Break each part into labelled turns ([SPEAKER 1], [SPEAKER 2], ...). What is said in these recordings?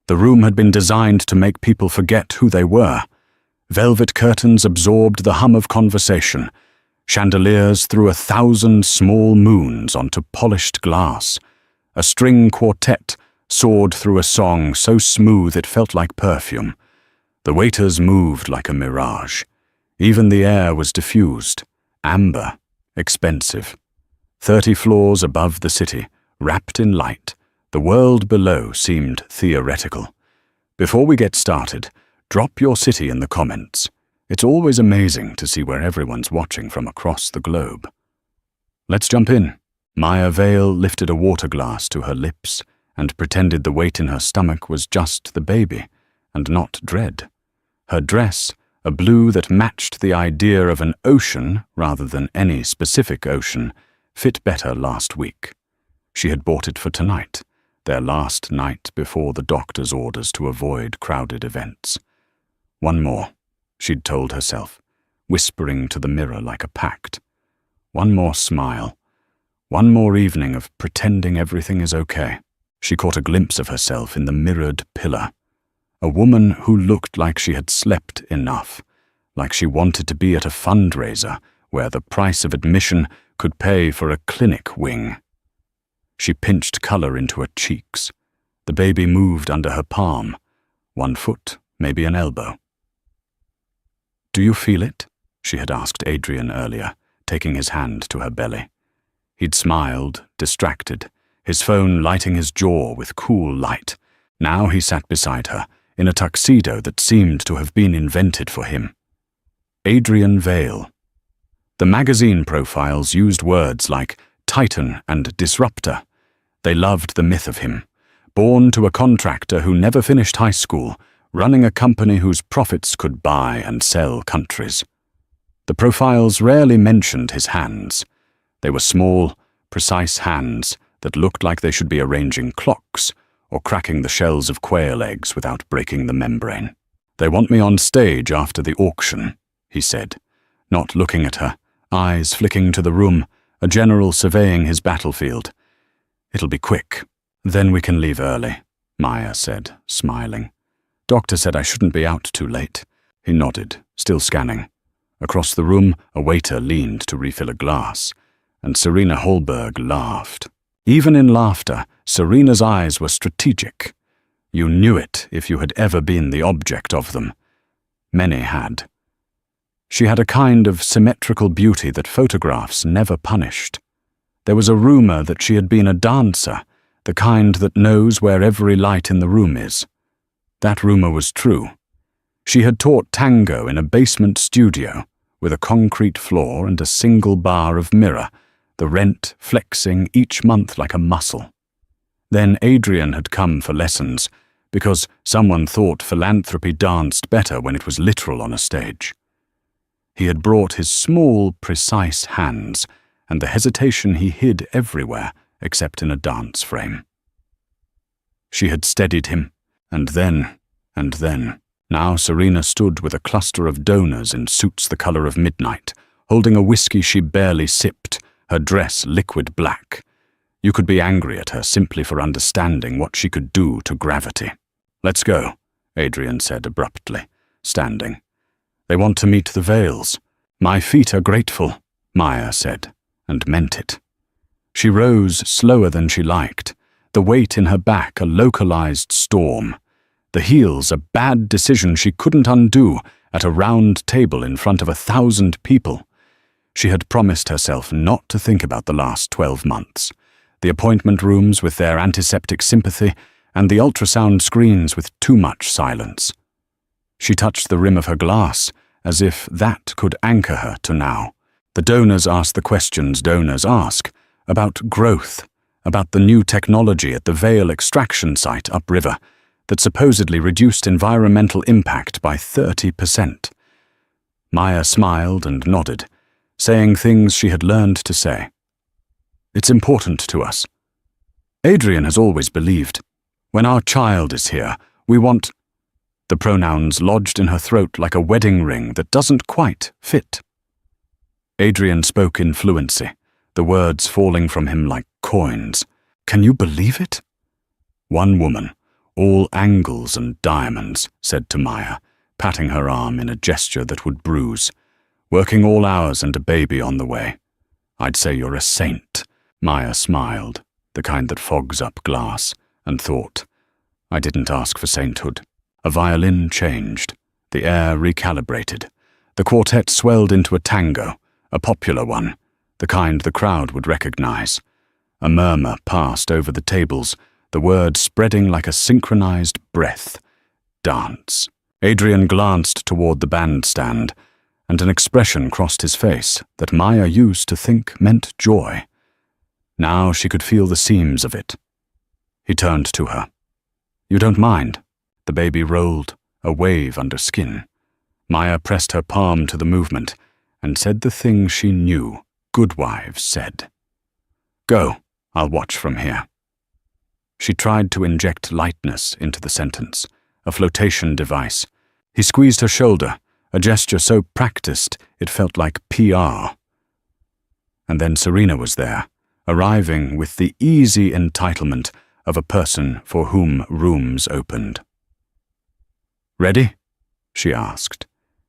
[SPEAKER 1] The room had been designed to make people forget who they were. Velvet curtains absorbed the hum of conversation. Chandeliers threw 1,000 small moons onto polished glass. A string quartet soared through a song so smooth it felt like perfume. The waiters moved like a mirage. Even the air was diffused, amber, expensive. 30 floors above the city, wrapped in light, the world below seemed theoretical. Before we get started, drop your city in the comments. It's always amazing to see where everyone's watching from across the globe. Let's jump in. Maya Vale lifted a water glass to her lips and pretended the weight in her stomach was just the baby, and not dread. Her dress, a blue that matched the idea of an ocean rather than any specific ocean, fit better last week. She had bought it for tonight, their last night before the doctor's orders to avoid crowded events. One more, she'd told herself, whispering to the mirror like a pact. One more smile. One more evening of pretending everything is okay. She caught a glimpse of herself in the mirrored pillar. A woman who looked like she had slept enough, like she wanted to be at a fundraiser where the price of admission could pay for a clinic wing. She pinched color into her cheeks. The baby moved under her palm. 1 foot, maybe an elbow. "Do you feel it?" she had asked Adrien earlier, taking his hand to her belly. He'd smiled, distracted, his phone lighting his jaw with cool light. Now he sat beside her, in a tuxedo that seemed to have been invented for him. Adrien Vale. The magazine profiles used words like titan and disruptor. They loved the myth of him. Born to a contractor who never finished high school, running a company whose profits could buy and sell countries. The profiles rarely mentioned his hands. They were small, precise hands that looked like they should be arranging clocks or cracking the shells of quail eggs without breaking the membrane. "They want me on stage after the auction," he said, not looking at her, eyes flicking to the room, a general surveying his battlefield. "It'll be quick. Then we can leave early," Maya said, smiling. "Doctor said I shouldn't be out too late." He nodded, still scanning. Across the room, a waiter leaned to refill a glass, and Serena Holberg laughed. Even in laughter, Serena's eyes were strategic. You knew it if you had ever been the object of them. Many had. She had a kind of symmetrical beauty that photographs never punished. There was a rumor that she had been a dancer, the kind that knows where every light in the room is. That rumor was true. She had taught tango in a basement studio, with a concrete floor and a single bar of mirror, the rent flexing each month like a muscle. Then Adrien had come for lessons, because someone thought philanthropy danced better when it was literal on a stage. He had brought his small, precise hands, and the hesitation he hid everywhere except in a dance frame. She had steadied him, and then. Now Serena stood with a cluster of donors in suits the color of midnight, holding a whiskey she barely sipped, her dress liquid black. You could be angry at her simply for understanding what she could do to gravity. "Let's go," Adrien said abruptly, standing. "They want to meet the Vales. My feet are grateful," Maya said, and meant it. She rose slower than she liked, the weight in her back a localized storm. The heels a bad decision she couldn't undo at a round table in front of 1,000 people. She had promised herself not to think about the last 12 months, the appointment rooms with their antiseptic sympathy, and the ultrasound screens with too much silence. She touched the rim of her glass, as if that could anchor her to now. The donors asked the questions donors ask, about growth, about the new technology at the Vale extraction site upriver that supposedly reduced environmental impact by 30%. Maya smiled and nodded, saying things she had learned to say. "It's important to us. Adrien has always believed, when our child is here, we want—" The pronouns lodged in her throat like a wedding ring that doesn't quite fit. Adrien spoke in fluency, the words falling from him like coins. "Can you believe it?" One woman, All angles and diamonds, said to Maya, patting her arm in a gesture that would bruise. Working all hours and a baby on the way. I'd say you're a saint. Maya smiled, the kind that fogs up glass, and thought, I didn't ask for sainthood. A violin changed. The air recalibrated. The quartet swelled into a tango, a popular one, the kind the crowd would recognize. A murmur passed over the tables, the word spreading like a synchronized breath. Dance. Adrien glanced toward the bandstand, and an expression crossed his face that Maya used to think meant joy. Now she could feel the seams of it. He turned to her. You don't mind? The baby rolled, a wave under skin. Maya pressed her palm to the movement and said the thing she knew good wives said. Go, I'll watch from here. She tried to inject lightness into the sentence, a flotation device. He squeezed her shoulder, a gesture so practiced it felt like PR. And then Serena was there, arriving with the easy entitlement of a person for whom rooms opened. Ready? She asked,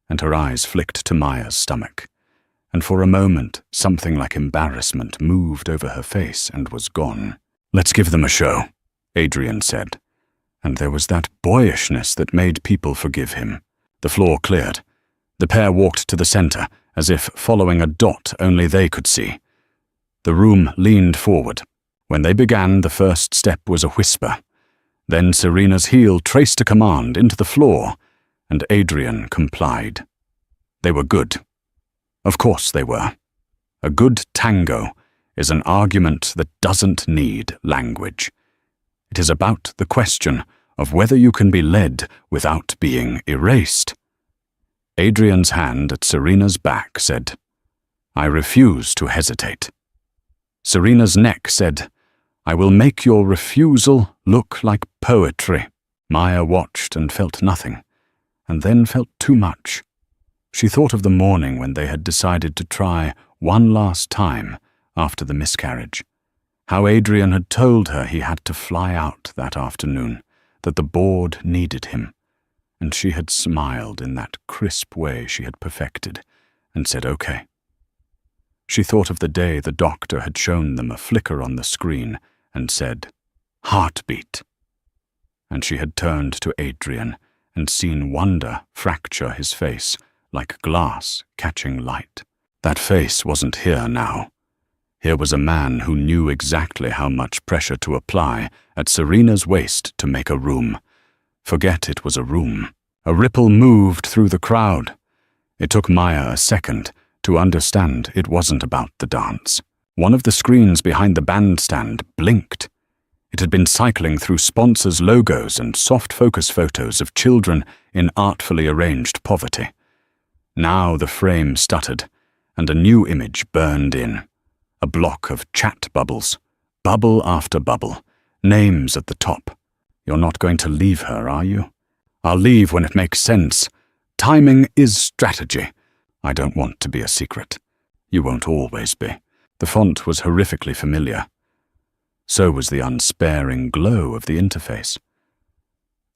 [SPEAKER 1] and her eyes flicked to Maya's stomach, and for a moment something like embarrassment moved over her face and was gone. Let's give them a show, Adrien said, and there was that boyishness that made people forgive him. The floor cleared. The pair walked to the center, as if following a dot only they could see. The room leaned forward. When they began, the first step was a whisper. Then Serena's heel traced a command into the floor, and Adrien complied. They were good. Of course they were. A good tango is an argument that doesn't need language. It is about the question of whether you can be led without being erased. Adrien's hand at Serena's back said, I refuse to hesitate. Serena's neck said, I will make your refusal look like poetry. Maya watched and felt nothing, and then felt too much. She thought of the morning when they had decided to try one last time after the miscarriage. How Adrien had told her he had to fly out that afternoon, that the board needed him, and she had smiled in that crisp way she had perfected and said okay. She thought of the day the doctor had shown them a flicker on the screen and said, heartbeat. And she had turned to Adrien and seen wonder fracture his face like glass catching light. That face wasn't here now. Here was a man who knew exactly how much pressure to apply at Serena's waist to make a room. Forget it was a room. A ripple moved through the crowd. It took Maya a second to understand it wasn't about the dance. One of the screens behind the bandstand blinked. It had been cycling through sponsors' logos and soft focus photos of children in artfully arranged poverty. Now the frame stuttered, and a new image burned in. A block of chat bubbles, bubble after bubble, names at the top. You're not going to leave her, are you? I'll leave when it makes sense. Timing is strategy. I don't want to be a secret. You won't always be. The font was horrifically familiar. So was the unsparing glow of the interface.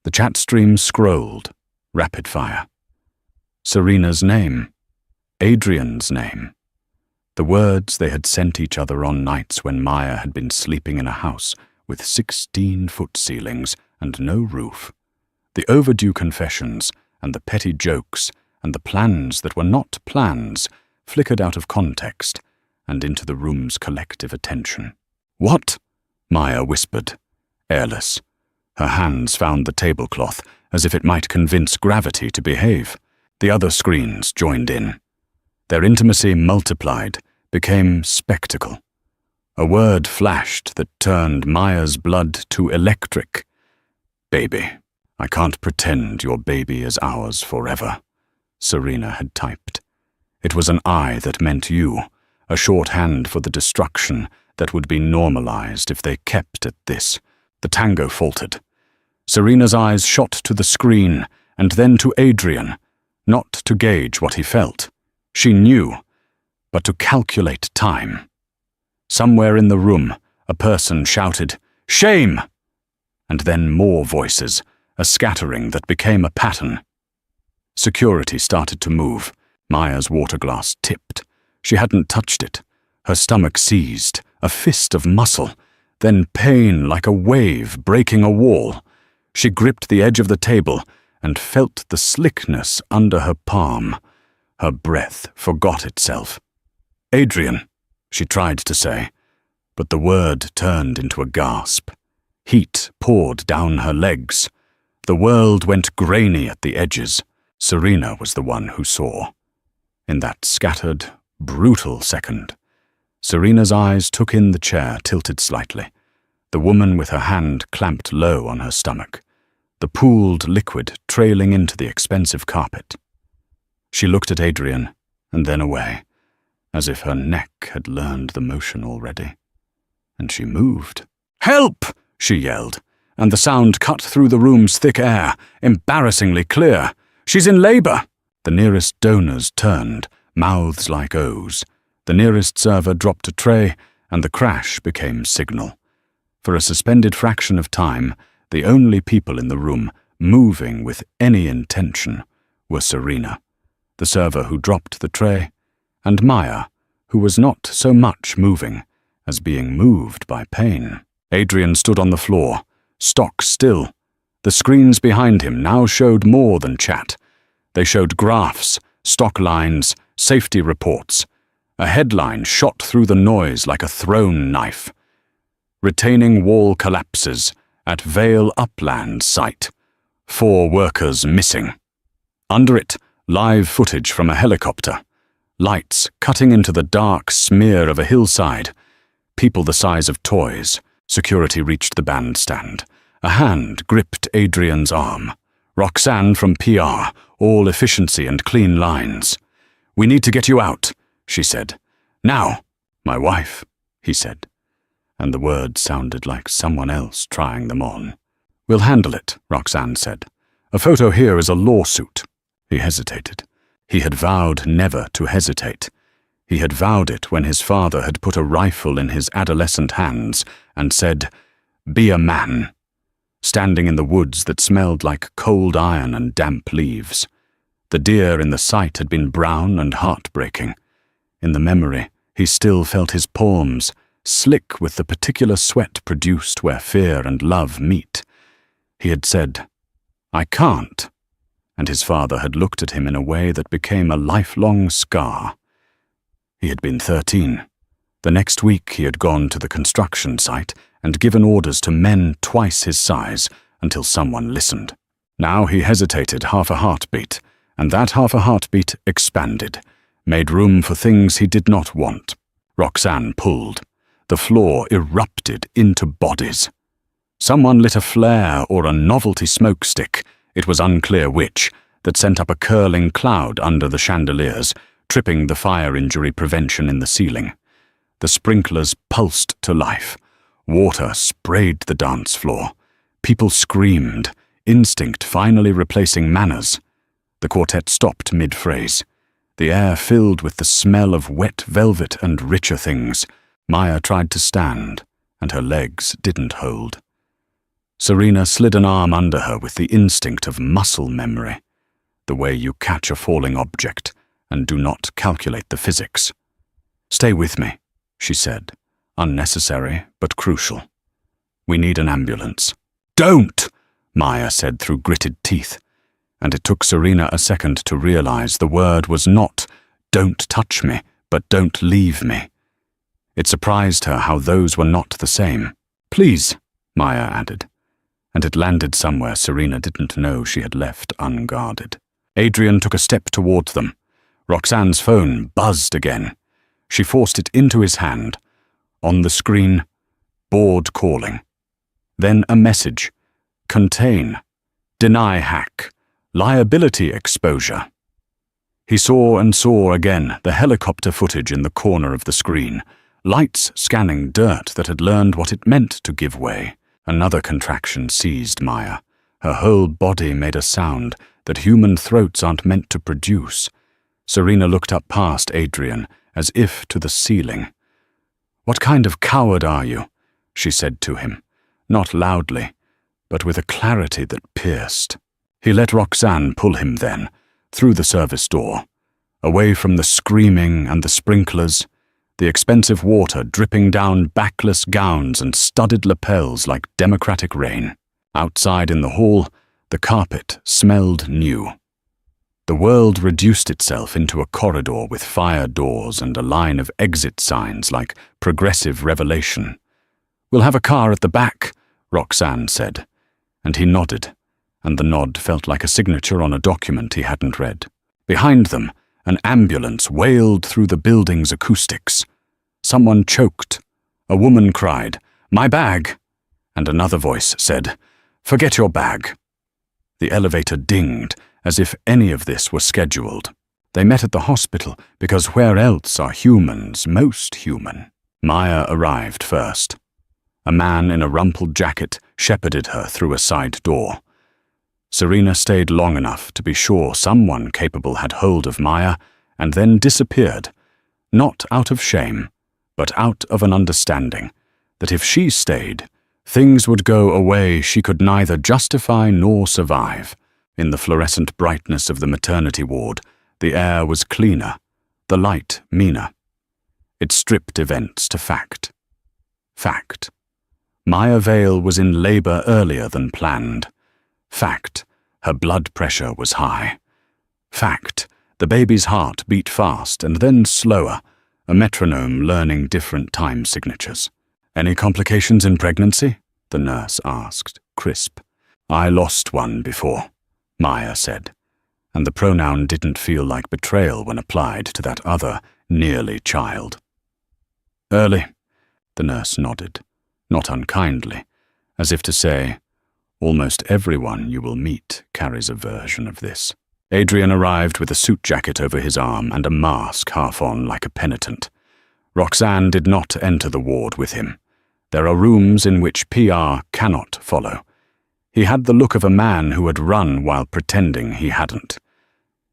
[SPEAKER 1] The chat stream scrolled, rapid fire. Serena's name, Adrien's name. The words they had sent each other on nights when Maya had been sleeping in a house with 16-foot ceilings and no roof. The overdue confessions and the petty jokes and the plans that were not plans flickered out of context and into the room's collective attention. What? Maya whispered, airless. Her hands found the tablecloth as if it might convince gravity to behave. The other screens joined in. Their intimacy multiplied, became spectacle. A word flashed that turned Maya's blood to electric. Baby. I can't pretend your baby is ours forever, Serena had typed. It was an I that meant you, a shorthand for the destruction that would be normalized if they kept at this. The tango faltered. Serena's eyes shot to the screen and then to Adrien, not to gauge what he felt. She knew, but to calculate time. Somewhere in the room, a person shouted, "Shame!" and then more voices, a scattering that became a pattern. Security started to move. Maya's water glass tipped. She hadn't touched it. Her stomach seized, a fist of muscle, then pain like a wave breaking a wall. She gripped the edge of the table and felt the slickness under her palm. Her breath forgot itself. "Adrien," she tried to say, but the word turned into a gasp. Heat poured down her legs. The world went grainy at the edges. Serena was the one who saw. In that scattered, brutal second, Serena's eyes took in the chair tilted slightly, the woman with her hand clamped low on her stomach, the pooled liquid trailing into the expensive carpet. She looked at Adrien and then away, as if her neck had learned the motion already. And she moved. "Help!" she yelled, and the sound cut through the room's thick air, embarrassingly clear. "She's in labor!" The nearest donors turned, mouths like O's. The nearest server dropped a tray, and the crash became signal. For a suspended fraction of time, the only people in the room moving with any intention were Serena, the server who dropped the tray, and Maya, who was not so much moving as being moved by pain. Adrien stood on the floor, stock still. The screens behind him now showed more than chat. They showed graphs, stock lines, safety reports. A headline shot through the noise like a thrown knife. "Retaining wall collapses at Vale Upland site. 4 workers missing." Under it, live footage from a helicopter. Lights cutting into the dark smear of a hillside. People the size of toys. Security reached the bandstand. A hand gripped Adrien's arm. Roxanne from PR, all efficiency and clean lines. "We need to get you out," she said. "Now." "My wife," he said, and the words sounded like someone else trying them on. "We'll handle it," Roxanne said. "A photo here is a lawsuit." He hesitated. He had vowed never to hesitate. He had vowed it when his father had put a rifle in his adolescent hands and said, "Be a man," standing in the woods that smelled like cold iron and damp leaves. The deer in the sight had been brown and heartbreaking. In the memory, he still felt his palms, slick with the particular sweat produced where fear and love meet. He had said, "I can't," and his father had looked at him in a way that became a lifelong scar. He had been 13. The next week he had gone to the construction site and given orders to men twice his size until someone listened. Now he hesitated half a heartbeat, and that half a heartbeat expanded, made room for things he did not want. Roxanne pulled. The floor erupted into bodies. Someone lit a flare or a novelty smoke stick, it was unclear which, that sent up a curling cloud under the chandeliers, tripping the fire injury prevention in the ceiling. The sprinklers pulsed to life. Water sprayed the dance floor. People screamed, instinct finally replacing manners. The quartet stopped mid-phrase. The air filled with the smell of wet velvet and richer things. Maya tried to stand, and her legs didn't hold. Serena slid an arm under her with the instinct of muscle memory, the way you catch a falling object and do not calculate the physics. "Stay with me," she said, unnecessary but crucial. "We need an ambulance." "Don't!" Maya said through gritted teeth, and it took Serena a second to realize the word was not "don't touch me," but "don't leave me." It surprised her how those were not the same. "Please," Maya added, and it landed somewhere Serena didn't know she had left unguarded. Adrien took a step toward them. Roxanne's phone buzzed again. She forced it into his hand. On the screen, board calling. Then a message. Contain. Deny hack. Liability exposure. He saw and saw again the helicopter footage in the corner of the screen. Lights scanning dirt that had learned what it meant to give way. Another contraction seized Maya. Her whole body made a sound that human throats aren't meant to produce. Serena looked up past Adrien, as if to the ceiling. "What kind of coward are you?" she said to him, not loudly, but with a clarity that pierced. He let Roxanne pull him then, through the service door, away from the screaming and the sprinklers, the expensive water dripping down backless gowns and studded lapels like democratic rain. Outside in the hall, the carpet smelled new. The world reduced itself into a corridor with fire doors and a line of exit signs like progressive revelation. "We'll have a car at the back," Roxanne said, and he nodded, and the nod felt like a signature on a document he hadn't read. Behind them, an ambulance wailed through the building's acoustics. Someone choked. A woman cried, "My bag!" And another voice said, "Forget your bag." The elevator dinged, as if any of this were scheduled. They met at the hospital, because where else are humans most human? Maya arrived first. A man in a rumpled jacket shepherded her through a side door. Serena stayed long enough to be sure someone capable had hold of Maya and then disappeared, not out of shame, but out of an understanding that if she stayed, things would go a way she could neither justify nor survive. In the fluorescent brightness of the maternity ward, the air was cleaner, the light meaner. It stripped events to fact. Fact. Maya Vale was in labor earlier than planned. Fact. Her blood pressure was high. Fact. The baby's heart beat fast and then slower, a metronome learning different time signatures. "Any complications in pregnancy?" the nurse asked, crisp. "I lost one before," Maya said, and the pronoun didn't feel like betrayal when applied to that other, nearly child. "Early," the nurse nodded, not unkindly, as if to say, "Almost everyone you will meet carries a version of this." Adrien arrived with a suit jacket over his arm and a mask half on like a penitent. Roxanne did not enter the ward with him. There are rooms in which PR cannot follow. He had the look of a man who had run while pretending he hadn't.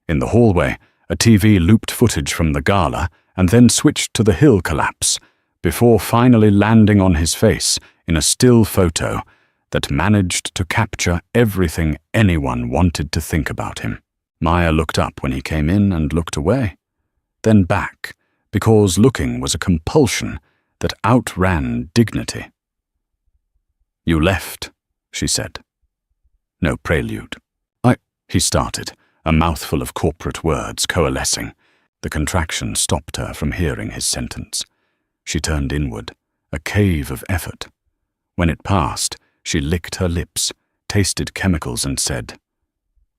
[SPEAKER 1] In the hallway, a TV looped footage from the gala and then switched to the hill collapse, before finally landing on his face in a still photo that managed to capture everything anyone wanted to think about him. Maya looked up when he came in and looked away, then back, because looking was a compulsion that outran dignity. "You left," she said. No prelude. He started, a mouthful of corporate words coalescing. The contraction stopped her from hearing his sentence. She turned inward, a cave of effort. When it passed, she licked her lips, tasted chemicals and said,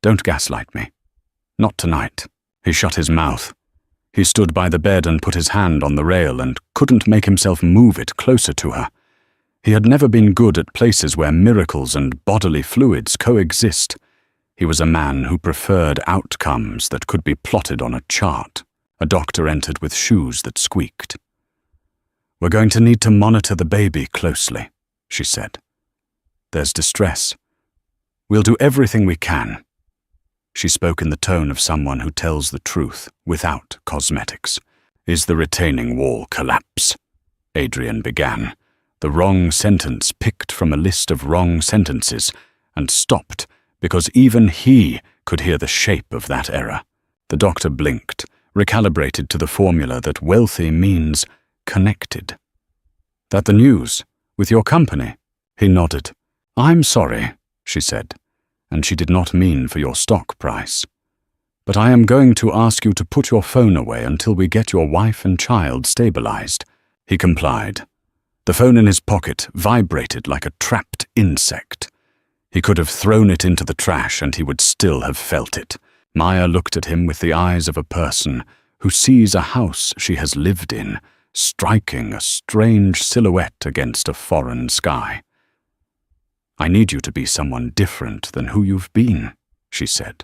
[SPEAKER 1] "Don't gaslight me. Not tonight." He shut his mouth. He stood by the bed and put his hand on the rail and couldn't make himself move it closer to her. He had never been good at places where miracles and bodily fluids coexist. He was a man who preferred outcomes that could be plotted on a chart. A doctor entered with shoes that squeaked. "We're going to need to monitor the baby closely," she said. "There's distress. We'll do everything we can." She spoke in the tone of someone who tells the truth without cosmetics. "Is the retaining wall collapse?" Adrien began, the wrong sentence picked from a list of wrong sentences, and stopped because even he could hear the shape of that error. The doctor blinked, recalibrated to the formula that wealthy means connected. "That the news? With your company?" He nodded. "I'm sorry," she said, "and she did not mean for your stock price. But I am going to ask you to put your phone away until we get your wife and child stabilized." He complied. The phone in his pocket vibrated like a trapped insect. He could have thrown it into the trash and he would still have felt it. Maya looked at him with the eyes of a person who sees a house she has lived in, striking a strange silhouette against a foreign sky. "I need you to be someone different than who you've been," she said.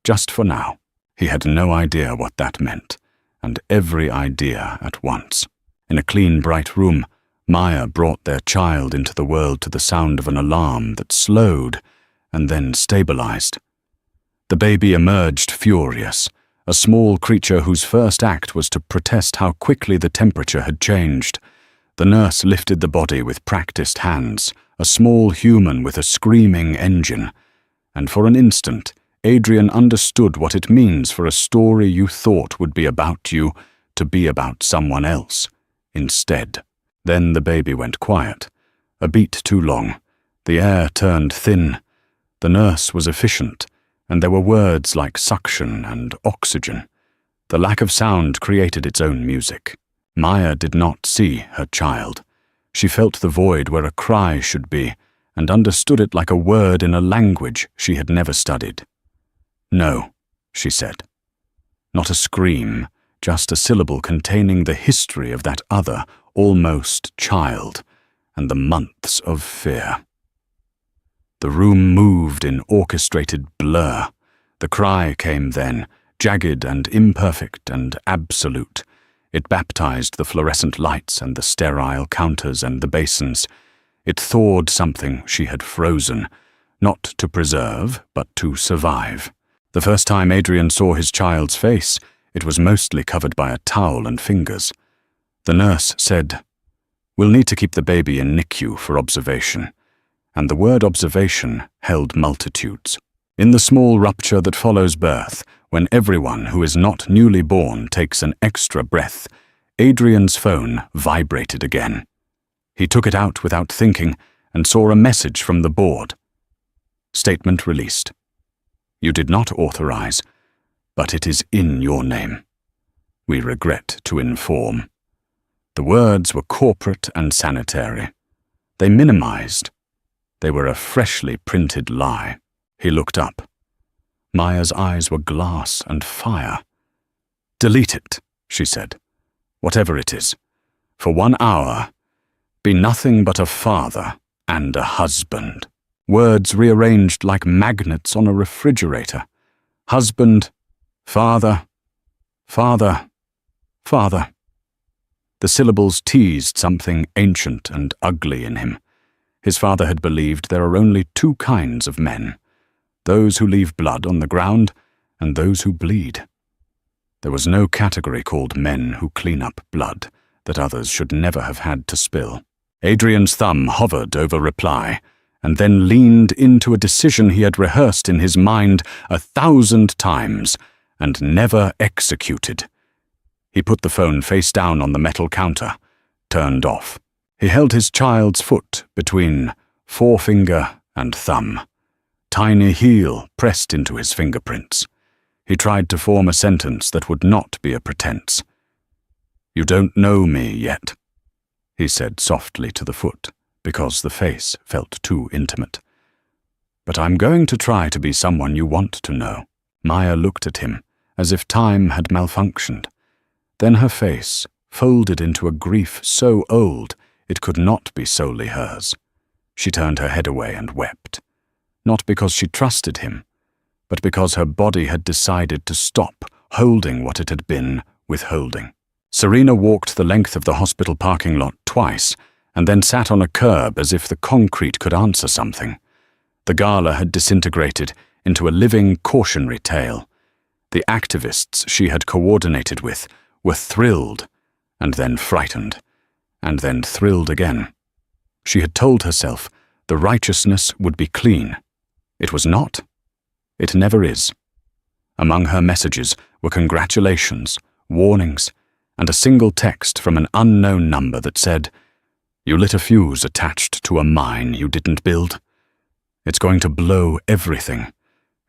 [SPEAKER 1] Just for now. He had no idea what that meant, and every idea at once. In a clean, bright room, Maya brought their child into the world to the sound of an alarm that slowed and then stabilized. The baby emerged furious, a small creature whose first act was to protest how quickly the temperature had changed. The nurse lifted the body with practiced hands, a small human with a screaming engine, and for an instant, Adrien understood what it means for a story you thought would be about you to be about someone else instead. Then the baby went quiet, a beat too long. The air turned thin. The nurse was efficient, and there were words like suction and oxygen. The lack of sound created its own music. Maya did not see her child. She felt the void where a cry should be, and understood it like a word in a language she had never studied. "No," she said. Not a scream, just a syllable containing the history of that other, almost child, and the months of fear. The room moved in orchestrated blur. The cry came then, jagged and imperfect and absolute. It baptized the fluorescent lights and the sterile counters and the basins. It thawed something she had frozen, not to preserve, but to survive. The first time Adrien saw his child's face, it was mostly covered by a towel and fingers. The nurse said, "We'll need to keep the baby in NICU for observation." And the word observation held multitudes. In the small rupture that follows birth, when everyone who is not newly born takes an extra breath, Adrien's phone vibrated again. He took it out without thinking and saw a message from the board. Statement released. You did not authorize, but it is in your name. We regret to inform. The words were corporate and sanitary. They minimized. They were a freshly printed lie. He looked up. Maya's eyes were glass and fire. "Delete it," she said. "Whatever it is. For 1 hour, be nothing but a father and a husband." Words rearranged like magnets on a refrigerator. Husband, father, father, father. The syllables teased something ancient and ugly in him. His father had believed there are only 2 kinds of men, those who leave blood on the ground and those who bleed. There was no category called men who clean up blood that others should never have had to spill. Adrien's thumb hovered over reply, and then leaned into a decision he had rehearsed in his mind 1,000 times and never executed. He put the phone face down on the metal counter, turned off. He held his child's foot between forefinger and thumb. Tiny heel pressed into his fingerprints. He tried to form a sentence that would not be a pretense. "You don't know me yet," he said softly to the foot, because the face felt too intimate. "But I'm going to try to be someone you want to know." Maya looked at him, as if time had malfunctioned. Then her face folded into a grief so old it could not be solely hers. She turned her head away and wept, not because she trusted him, but because her body had decided to stop holding what it had been withholding. Serena walked the length of the hospital parking lot twice, and then sat on a curb as if the concrete could answer something. The gala had disintegrated into a living cautionary tale. The activists she had coordinated with were thrilled, and then frightened, and then thrilled again. She had told herself the righteousness would be clean. It was not. It never is. Among her messages were congratulations, warnings, and a single text from an unknown number that said, "You lit a fuse attached to a mine you didn't build. It's going to blow everything,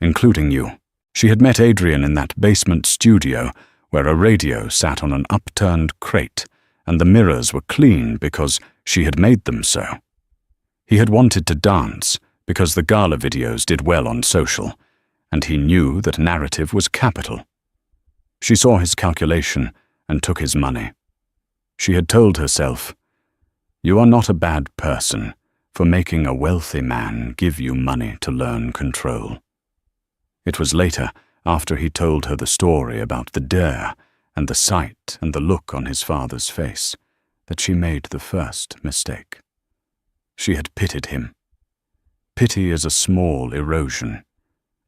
[SPEAKER 1] including you." She had met Adrien in that basement studio where a radio sat on an upturned crate, and the mirrors were clean because she had made them so. He had wanted to dance because the gala videos did well on social, and he knew that narrative was capital. She saw his calculation and took his money. She had told herself, "You are not a bad person for making a wealthy man give you money to learn control." It was later, after he told her the story about the dare and the sight and the look on his father's face, that she made the first mistake. She had pitied him. Pity is a small erosion.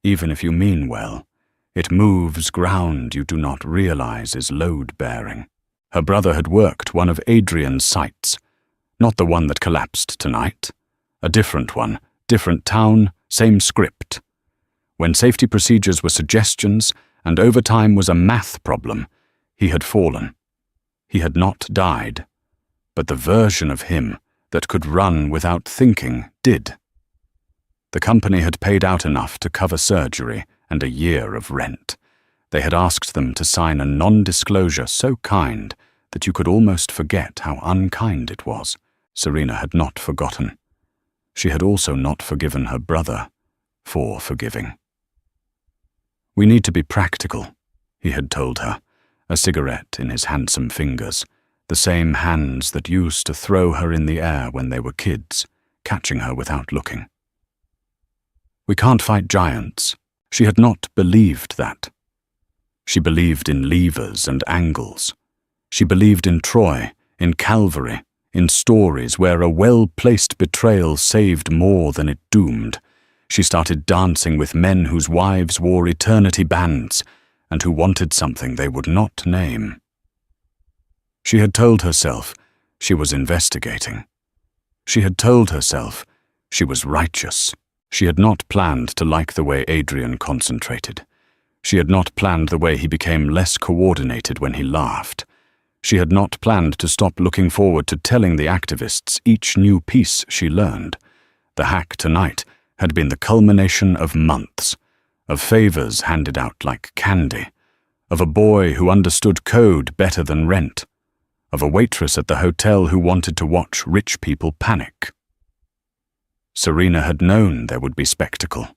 [SPEAKER 1] Even if you mean well, it moves ground you do not realize is load-bearing. Her brother had worked one of Adrien's sites, not the one that collapsed tonight, A different one, different town, same script. When safety procedures were suggestions and overtime was a math problem, he had fallen. He had not died, but the version of him that could run without thinking did. The company had paid out enough to cover surgery and a year of rent. They had asked them to sign a non-disclosure so kind that you could almost forget how unkind it was. Serena had not forgotten. She had also not forgiven her brother for forgiving. "We need to be practical," he had told her, a cigarette in his handsome fingers, the same hands that used to throw her in the air when they were kids, catching her without looking. "We can't fight giants." She had not believed that. She believed in levers and angles. She believed in Troy, in Calvary, in stories where a well-placed betrayal saved more than it doomed. She started dancing with men whose wives wore eternity bands and who wanted something they would not name. She had told herself she was investigating. She had told herself she was righteous. She had not planned to like the way Adrien concentrated. She had not planned the way he became less coordinated when he laughed. She had not planned to stop looking forward to telling the activists each new piece she learned. The hack tonight had been the culmination of months, of favors handed out like candy, of a boy who understood code better than rent, of a waitress at the hotel who wanted to watch rich people panic. Serena had known there would be spectacle.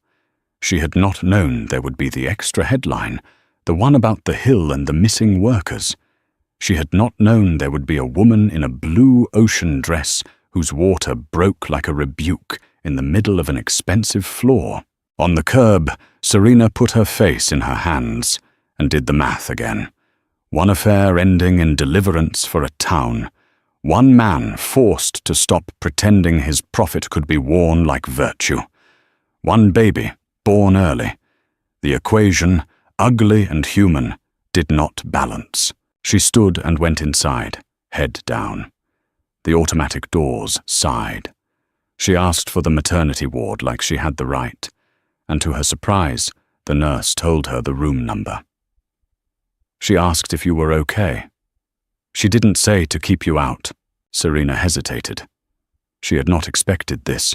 [SPEAKER 1] She had not known there would be the extra headline, the one about the hill and the missing workers. She had not known there would be a woman in a blue ocean dress whose water broke like a rebuke in the middle of an expensive floor. On the curb, Serena put her face in her hands and did the math again. One affair ending in deliverance for a town. One man forced to stop pretending his profit could be worn like virtue. One baby born early. The equation, ugly and human, did not balance. She stood and went inside, head down. The automatic doors sighed. She asked for the maternity ward like she had the right, and to her surprise, the nurse told her the room number. She asked if you were okay. She didn't say to keep you out. Serena hesitated. She had not expected this.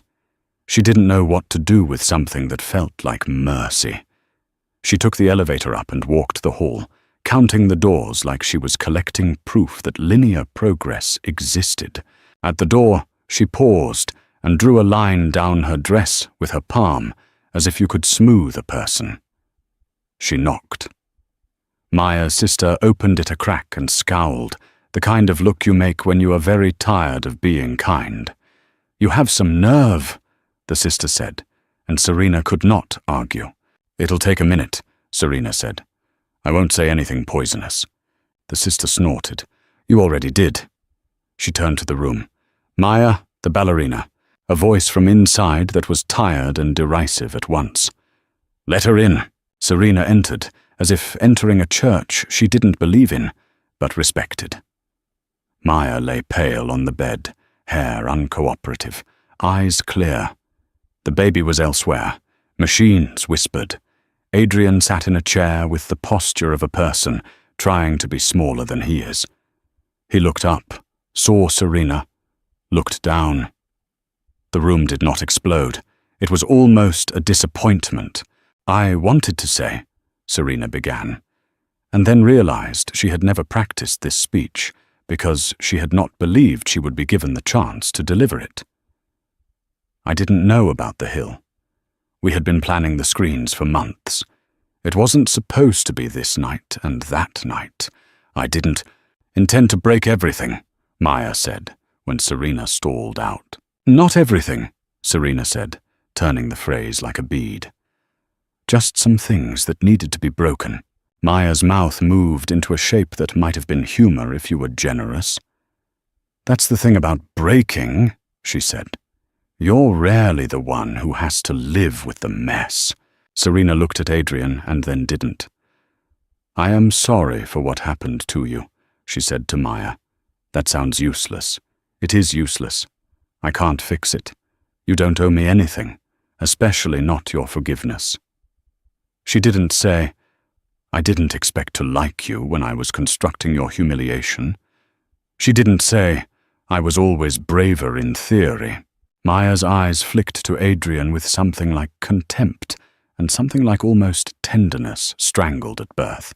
[SPEAKER 1] She didn't know what to do with something that felt like mercy. She took the elevator up and walked the hall, counting the doors like she was collecting proof that linear progress existed. At the door, she paused and drew a line down her dress with her palm, as if you could smooth a person. She knocked. Maya's sister opened it a crack and scowled, the kind of look you make when you are very tired of being kind. "You have some nerve," the sister said, and Serena could not argue. "It'll take a minute," Serena said. "I won't say anything poisonous." The sister snorted. "You already did." She turned to the room. "Maya, the ballerina," a voice from inside that was tired and derisive at once. "Let her in." Serena entered, as if entering a church she didn't believe in, but respected. Maya lay pale on the bed, hair uncooperative, eyes clear. The baby was elsewhere. Machines whispered. Adrien sat in a chair with the posture of a person trying to be smaller than he is. He looked up, saw Serena, looked down. The room did not explode. It was almost a disappointment. "I wanted to say," Serena began, and then realized she had never practiced this speech because she had not believed she would be given the chance to deliver it. "I didn't know about the hill. We had been planning the screens for months. It wasn't supposed to be this night and that night. I didn't intend to break everything," Maya said, when Serena stalled out. "Not everything," Serena said, turning the phrase like a bead. "Just some things that needed to be broken." Maya's mouth moved into a shape that might have been humor if you were generous. "That's the thing about breaking," she said. "You're rarely the one who has to live with the mess." Serena looked at Adrien and then didn't. "I am sorry for what happened to you," she said to Maya. "That sounds useless. It is useless. I can't fix it. You don't owe me anything, especially not your forgiveness." She didn't say, "I didn't expect to like you when I was constructing your humiliation." She didn't say, "I was always braver in theory." Maya's eyes flicked to Adrien with something like contempt and something like almost tenderness strangled at birth.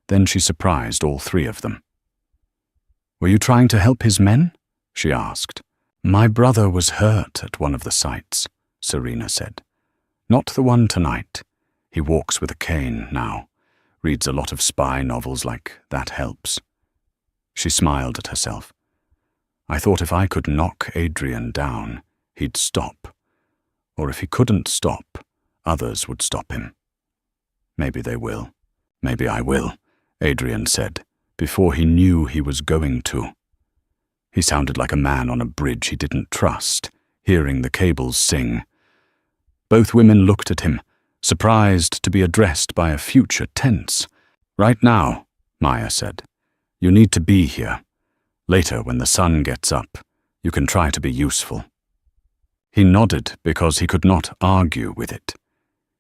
[SPEAKER 1] Then she surprised all three of them. "Were you trying to help his men?" she asked. "My brother was hurt at one of the sites," Serena said. "Not the one tonight. He walks with a cane now. Reads a lot of spy novels like That Helps." She smiled at herself. "I thought if I could knock Adrien down, he'd stop. Or if he couldn't stop, others would stop him. Maybe they will. Maybe I will," Adrien said, before he knew he was going to. He sounded like a man on a bridge he didn't trust, hearing the cables sing. Both women looked at him, surprised to be addressed by a future tense. "Right now," Maya said. "You need to be here. Later, when the sun gets up, you can try to be useful." He nodded because he could not argue with it.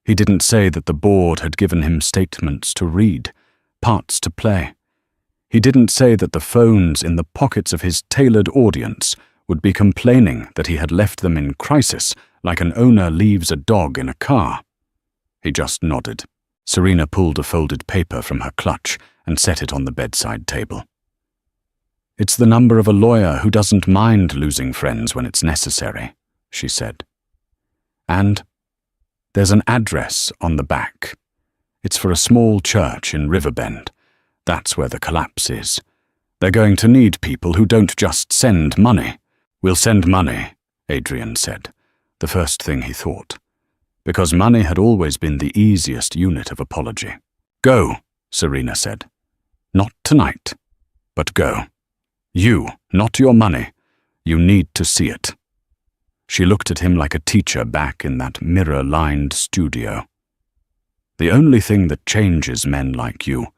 [SPEAKER 1] He didn't say that the board had given him statements to read, parts to play. He didn't say that the phones in the pockets of his tailored audience would be complaining that he had left them in crisis like an owner leaves a dog in a car. He just nodded. Serena pulled a folded paper from her clutch and set it on the bedside table. "It's the number of a lawyer who doesn't mind losing friends when it's necessary," she said. "And there's an address on the back. It's for a small church in Riverbend. That's where the collapse is. They're going to need people who don't just send money." "We'll send money," Adrien said, the first thing he thought, because money had always been the easiest unit of apology. "Go," Serena said. "Not tonight, but go. You, not your money. You need to see it." She looked at him like a teacher back in that mirror-lined studio. "The only thing that changes men like you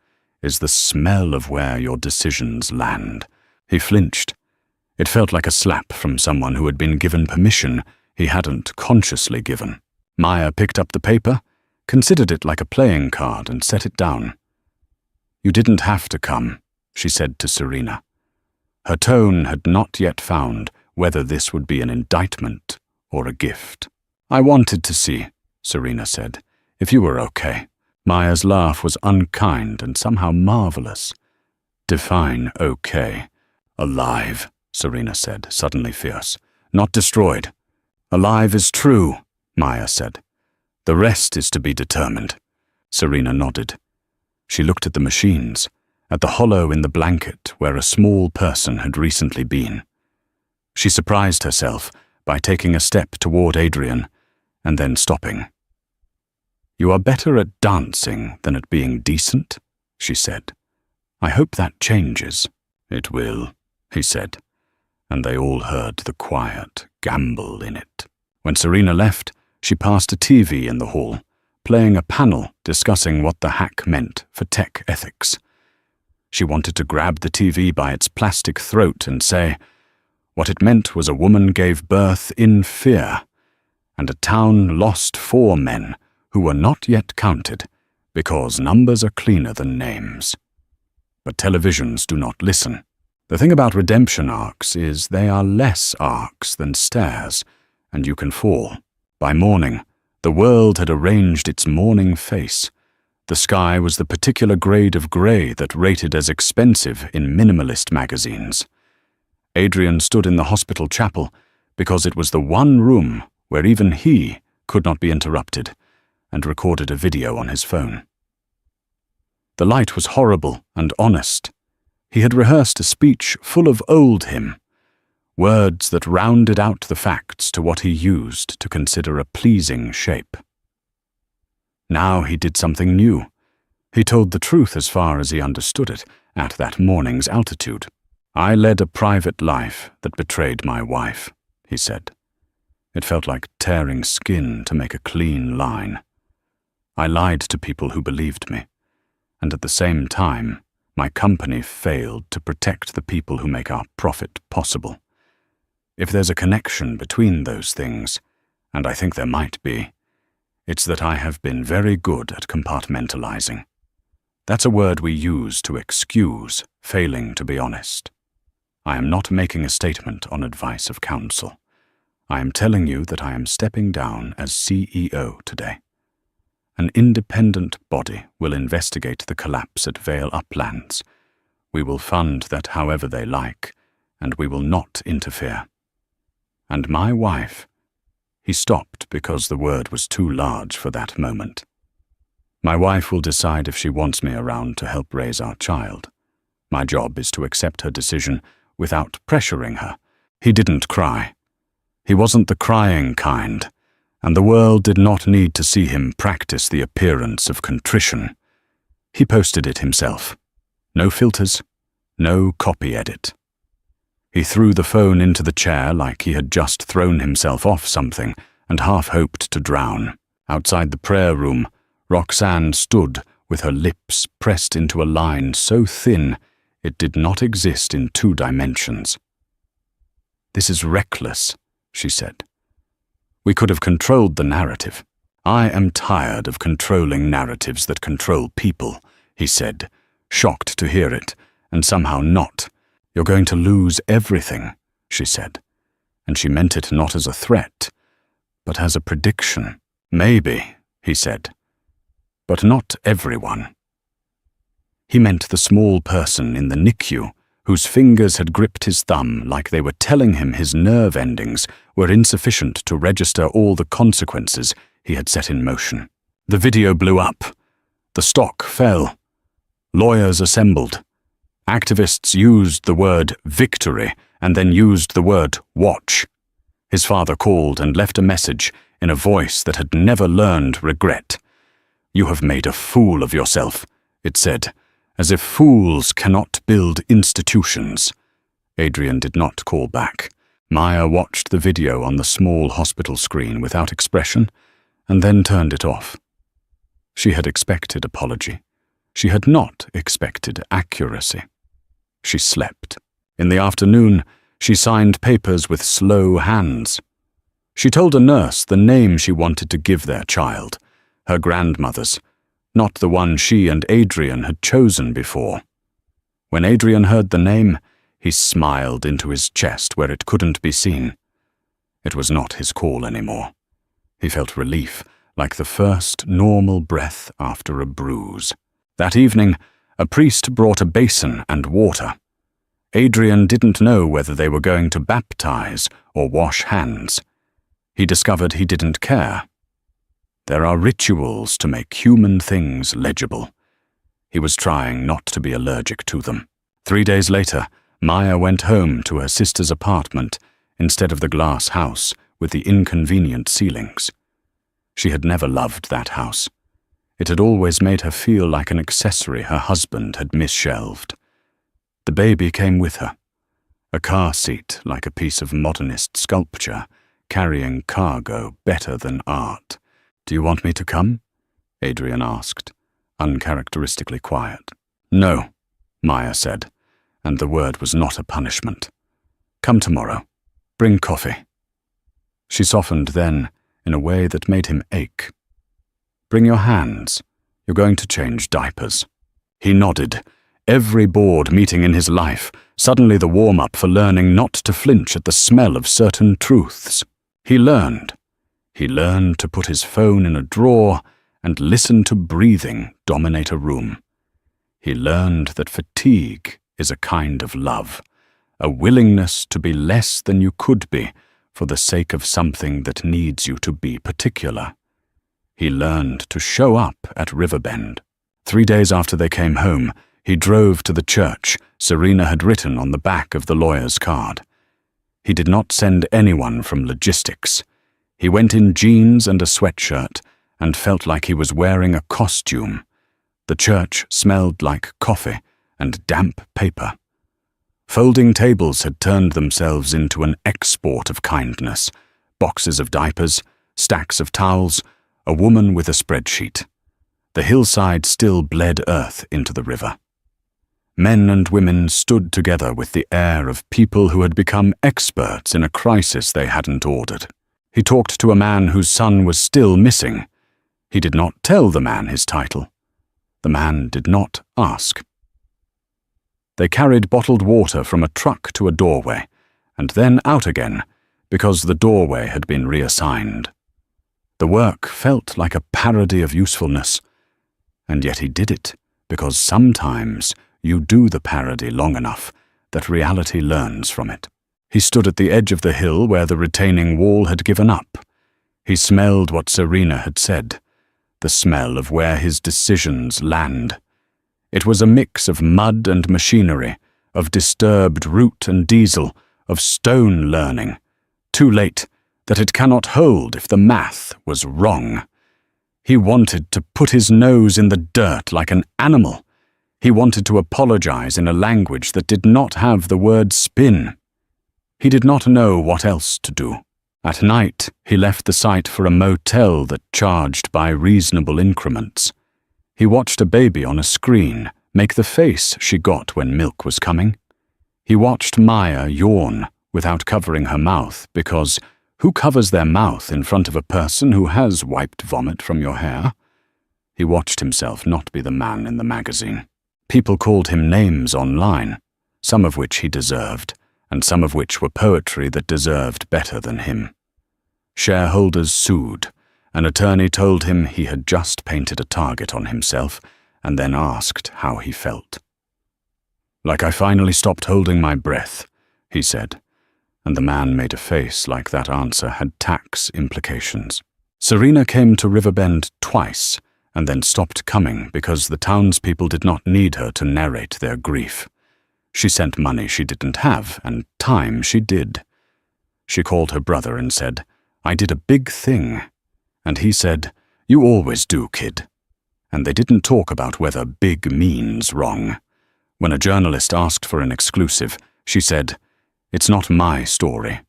[SPEAKER 1] is the smell of where your decisions land." He flinched. It felt like a slap from someone who had been given permission he hadn't consciously given. Maya picked up the paper, considered it like a playing card, and set it down. "You didn't have to come," she said to Serena. Her tone had not yet found whether this would be an indictment or a gift. "I wanted to see," Serena said, "if you were okay." Maya's laugh was unkind and somehow marvelous. "Define okay." "Alive," Serena said, suddenly fierce. "Not destroyed." "Alive is true," Maya said. "The rest is to be determined." Serena nodded. She looked at the machines, at the hollow in the blanket where a small person had recently been. She surprised herself by taking a step toward Adrien and then stopping. "You are better at dancing than at being decent," she said. "I hope that changes." "It will," he said, and they all heard the quiet gamble in it. When Serena left, she passed a TV in the hall, playing a panel discussing what the hack meant for tech ethics. She wanted to grab the TV by its plastic throat and say, what it meant was a woman gave birth in fear, and a town lost 4 men who were not yet counted, because numbers are cleaner than names. But televisions do not listen. The thing about redemption arcs is they are less arcs than stairs, and you can fall. By morning, the world had arranged its morning face. The sky was the particular grade of grey that rated as expensive in minimalist magazines. Adrien stood in the hospital chapel because it was the one room where even he could not be interrupted, and recorded a video on his phone. The light was horrible and honest. He had rehearsed a speech full of old him, words that rounded out the facts to what he used to consider a pleasing shape. Now he did something new. He told the truth as far as he understood it at that morning's altitude. "I led a private life that betrayed my wife," he said. It felt like tearing skin to make a clean line. "I lied to people who believed me, and at the same time, my company failed to protect the people who make our profit possible. If there's a connection between those things, and I think there might be. It's that I have been very good at compartmentalizing. That's a word we use to excuse failing to be honest. I am not making a statement on advice of counsel. I am telling you that I am stepping down as CEO today. An independent body will investigate the collapse at Vale Uplands. We will fund that however they like, and we will not interfere. And my wife— He stopped because the word was too large for that moment. My wife will decide if she wants me around to help raise our child. My job is to accept her decision without pressuring her. He didn't cry. He wasn't the crying kind, and the world did not need to see him practice the appearance of contrition. He posted it himself. No filters, no copy edit. He threw the phone into the chair like he had just thrown himself off something and half hoped to drown. Outside the prayer room, Roxanne stood with her lips pressed into a line so thin it did not exist in 2 dimensions. "This is reckless," she said. "We could have controlled the narrative. I am tired of controlling narratives that control people," he said, shocked to hear it, and somehow not. "You're going to lose everything," she said, and she meant it not as a threat, but as a prediction. "Maybe," he said, "but not everyone." He meant the small person in the NICU whose fingers had gripped his thumb like they were telling him his nerve endings were insufficient to register all the consequences he had set in motion. The video blew up. The stock fell. Lawyers assembled. Activists used the word victory and then used the word watch. His father called and left a message in a voice that had never learned regret. "You have made a fool of yourself," it said, as if fools cannot build institutions. Adrien did not call back. Maya watched the video on the small hospital screen without expression and then turned it off. She had expected apology. She had not expected accuracy. She slept. In the afternoon, she signed papers with slow hands. She told a nurse the name she wanted to give their child, her grandmother's, not the one she and Adrien had chosen before. When Adrien heard the name, he smiled into his chest where it couldn't be seen. It was not his call anymore. He felt relief, like the first normal breath after a bruise. That evening, a priest brought a basin and water. Adrien didn't know whether they were going to baptize or wash hands. He discovered he didn't care. There are rituals to make human things legible. He was trying not to be allergic to them. 3 days later, Maya went home to her sister's apartment instead of the glass house with the inconvenient ceilings. She had never loved that house. It had always made her feel like an accessory her husband had misshelved. The baby came with her, a car seat like a piece of modernist sculpture, carrying cargo better than art. "Do you want me to come?" Adrien asked, uncharacteristically quiet. "No," Maya said, and the word was not a punishment. "Come tomorrow. Bring coffee." She softened then, in a way that made him ache. "Bring your hands. You're going to change diapers." He nodded. Every board meeting in his life, suddenly the warm-up for learning not to flinch at the smell of certain truths. He learned. He learned to put his phone in a drawer and listen to breathing dominate a room. He learned that fatigue is a kind of love, a willingness to be less than you could be for the sake of something that needs you to be particular. He learned to show up at Riverbend. 3 days after they came home, he drove to the church Serena had written on the back of the lawyer's card. He did not send anyone from logistics. He went in jeans and a sweatshirt and felt like he was wearing a costume. The church smelled like coffee and damp paper. Folding tables had turned themselves into an export of kindness. Boxes of diapers, stacks of towels, a woman with a spreadsheet. The hillside still bled earth into the river. Men and women stood together with the air of people who had become experts in a crisis they hadn't ordered. He talked to a man whose son was still missing. He did not tell the man his title. The man did not ask. They carried bottled water from a truck to a doorway, and then out again, because the doorway had been reassigned. The work felt like a parody of usefulness, and yet he did it, because sometimes you do the parody long enough that reality learns from it. He stood at the edge of the hill where the retaining wall had given up. He smelled what Serena had said, the smell of where his decisions land. It was a mix of mud and machinery, of disturbed root and diesel, of stone learning. Too late, that it cannot hold if the math was wrong. He wanted to put his nose in the dirt like an animal. He wanted to apologize in a language that did not have the word spin. He did not know what else to do. At night, he left the site for a motel that charged by reasonable increments. He watched a baby on a screen make the face she got when milk was coming. He watched Maya yawn without covering her mouth because who covers their mouth in front of a person who has wiped vomit from your hair? He watched himself not be the man in the magazine. People called him names online, some of which he deserved, and some of which were poetry that deserved better than him. Shareholders sued. An attorney told him he had just painted a target on himself and then asked how he felt. "Like I finally stopped holding my breath," he said, and the man made a face like that answer had tax implications. Serena came to Riverbend twice and then stopped coming because the townspeople did not need her to narrate their grief. She sent money she didn't have and time she did. She called her brother and said, "I did a big thing." And he said, "You always do, kid." And they didn't talk about whether big means wrong. When a journalist asked for an exclusive, she said, "It's not my story."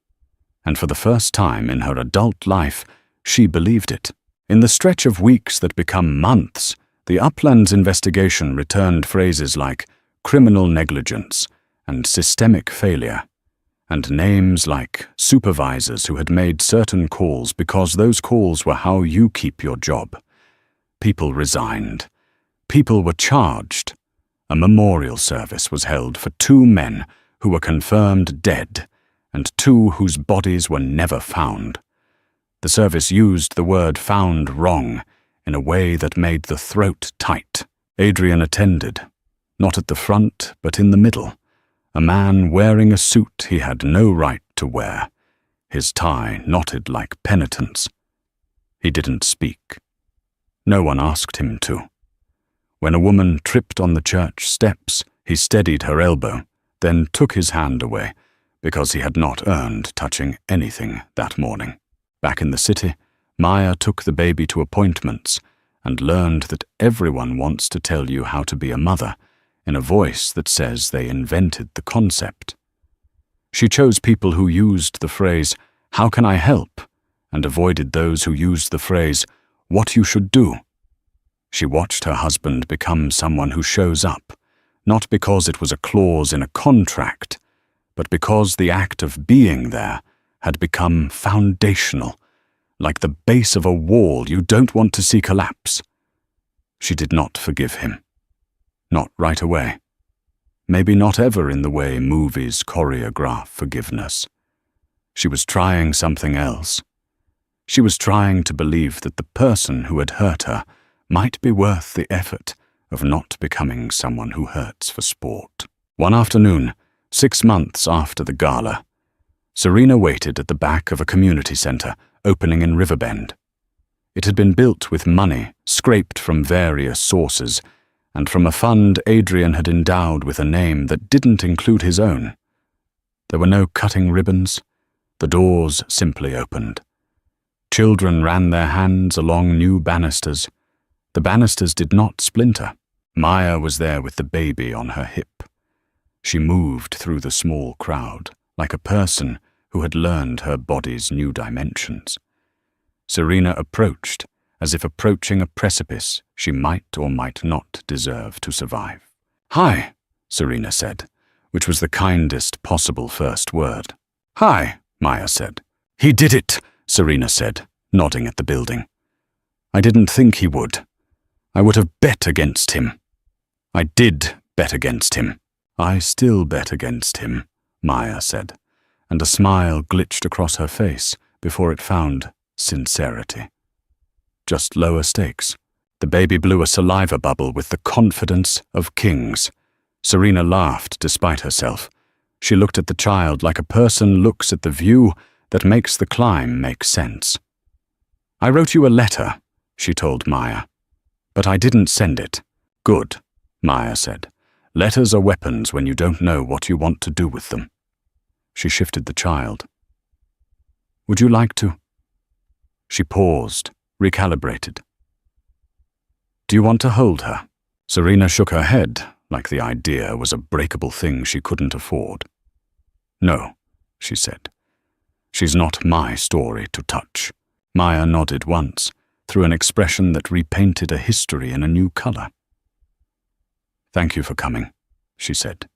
[SPEAKER 1] And for the first time in her adult life, she believed it. In the stretch of weeks that become months, the Uplands investigation returned phrases like criminal negligence and systemic failure, and names like supervisors who had made certain calls because those calls were how you keep your job. People resigned. People were charged. A memorial service was held for 2 men who were confirmed dead and 2 whose bodies were never found. The service used the word "found" wrong in a way that made the throat tight. Adrien attended, not at the front but in the middle, a man wearing a suit he had no right to wear, his tie knotted like penitence. He didn't speak. No one asked him to. When a woman tripped on the church steps, he steadied her elbow, then took his hand away, because he had not earned touching anything that morning. Back in the city, Maya took the baby to appointments and learned that everyone wants to tell you how to be a mother in a voice that says they invented the concept. She chose people who used the phrase, "How can I help?" and avoided those who used the phrase, "What you should do." She watched her husband become someone who shows up, not because it was a clause in a contract, but because the act of being there had become foundational, like the base of a wall you don't want to see collapse. She did not forgive him. Not right away. Maybe not ever in the way movies choreograph forgiveness. She was trying something else. She was trying to believe that the person who had hurt her might be worth the effort of not becoming someone who hurts for sport. One afternoon, 6 months after the gala, Serena waited at the back of a community center opening in Riverbend. It had been built with money scraped from various sources and from a fund Adrien had endowed with a name that didn't include his own. There were no cutting ribbons. The doors simply opened. Children ran their hands along new banisters. The banisters did not splinter. Maya was there with the baby on her hip. She moved through the small crowd, like a person who had learned her body's new dimensions. Serena approached, as if approaching a precipice she might or might not deserve to survive. "Hi," Serena said, which was the kindest possible first word. "Hi," Maya said. "He did it," Serena said, nodding at the building. I didn't think he would. I would have bet against him. I did bet against him. I still bet against him, Maya said, and a smile glitched across her face before it found sincerity. Just lower stakes. The baby blew a saliva bubble with the confidence of kings. Serena laughed despite herself. She looked at the child like a person looks at the view that makes the climb make sense. I wrote you a letter, she told Maya, but I didn't send it. Good, Maya said. Letters are weapons when you don't know what you want to do with them. She shifted the child. Would you like to? She paused, recalibrated. Do you want to hold her? Serena shook her head, like the idea was a breakable thing she couldn't afford. No, she said. She's not my story to touch. Maya nodded once, through an expression that repainted a history in a new color. Thank you for coming, she said.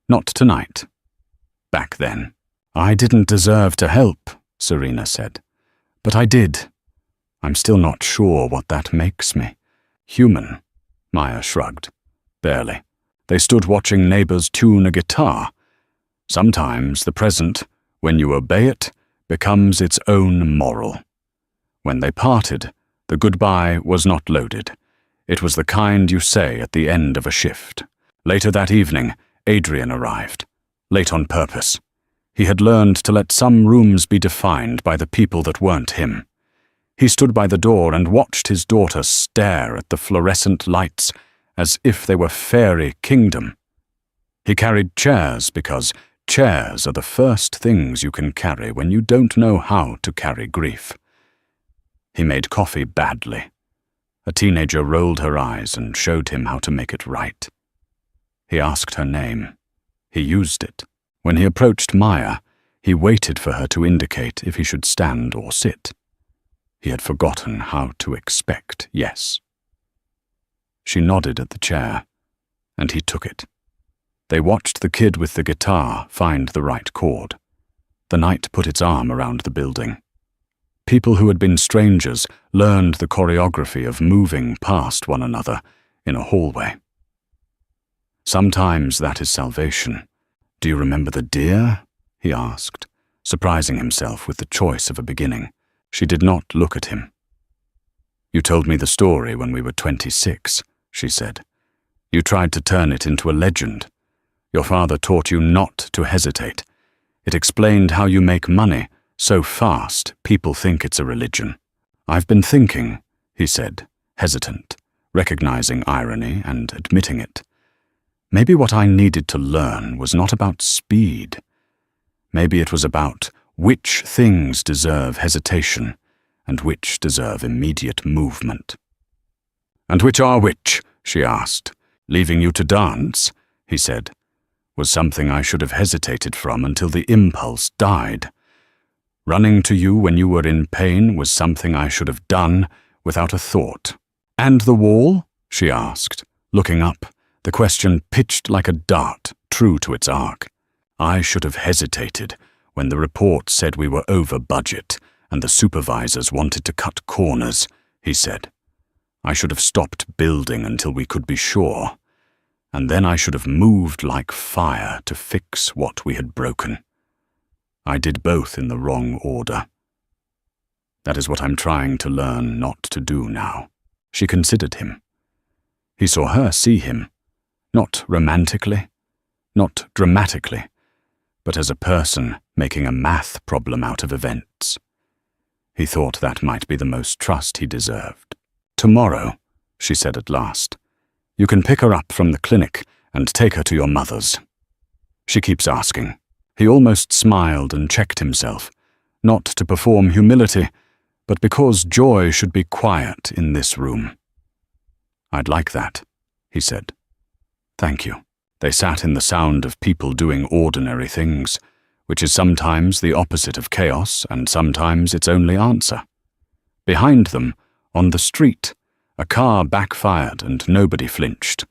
[SPEAKER 1] Not tonight. Back then. I didn't deserve to help, Serena said. But I did. I'm still not sure what that makes me. Human, Maya shrugged. Barely. They stood watching neighbors tune a guitar. Sometimes the present, when you obey it, becomes its own moral. When they parted, the goodbye was not loaded. It was the kind you say at the end of a shift. Later that evening, Adrien arrived. Late on purpose. He had learned to let some rooms be defined by the people that weren't him. He stood by the door and watched his daughter stare at the fluorescent lights as if they were fairy kingdom. He carried chairs because chairs are the first things you can carry when you don't know how to carry grief. He made coffee badly. A teenager rolled her eyes and showed him how to make it right. He asked her name. He used it. When he approached Maya, he waited for her to indicate if he should stand or sit. He had forgotten how to expect yes. She nodded at the chair, and he took it. They watched the kid with the guitar find the right chord. The night put its arm around the building. People who had been strangers learned the choreography of moving past one another in a hallway. Sometimes that is salvation. Do you remember the deer? He asked, surprising himself with the choice of a beginning. She did not look at him. You told me the story when we were 26, she said. You tried to turn it into a legend. Your father taught you not to hesitate. It explained how you make money so fast people think it's a religion. I've been thinking, he said, hesitant, recognizing irony and admitting it. Maybe what I needed to learn was not about speed. Maybe it was about which things deserve hesitation and which deserve immediate movement. And which are which? She asked. Leaving you to dance, he said, was something I should have hesitated from until the impulse died. Running to you when you were in pain was something I should have done without a thought. And the wall? She asked, looking up, the question pitched like a dart, true to its arc. I should have hesitated when the report said we were over budget and the supervisors wanted to cut corners, he said. I should have stopped building until we could be sure, and then I should have moved like fire to fix what we had broken. I did both in the wrong order. That is what I'm trying to learn not to do now. She considered him. He saw her see him, not romantically, not dramatically, but as a person making a math problem out of events. He thought that might be the most trust he deserved. Tomorrow, she said at last, you can pick her up from the clinic and take her to your mother's. She keeps asking. He almost smiled and checked himself, not to perform humility, but because joy should be quiet in this room. I'd like that, he said. Thank you. They sat in the sound of people doing ordinary things, which is sometimes the opposite of chaos and sometimes its only answer. Behind them, on the street, a car backfired and nobody flinched.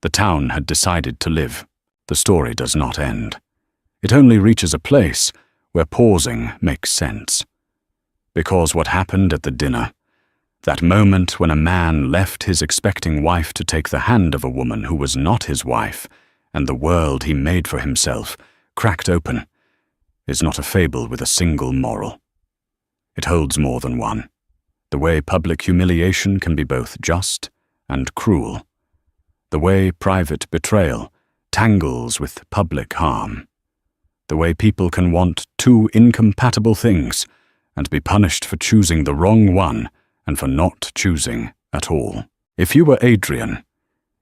[SPEAKER 1] The town had decided to live. The story does not end. It only reaches a place where pausing makes sense. Because what happened at the dinner, that moment when a man left his expecting wife to take the hand of a woman who was not his wife, and the world he made for himself, cracked open, is not a fable with a single moral. It holds more than one. The way public humiliation can be both just and cruel. The way private betrayal tangles with public harm. The way people can want two incompatible things and be punished for choosing the wrong one and for not choosing at all. If you were Adrien,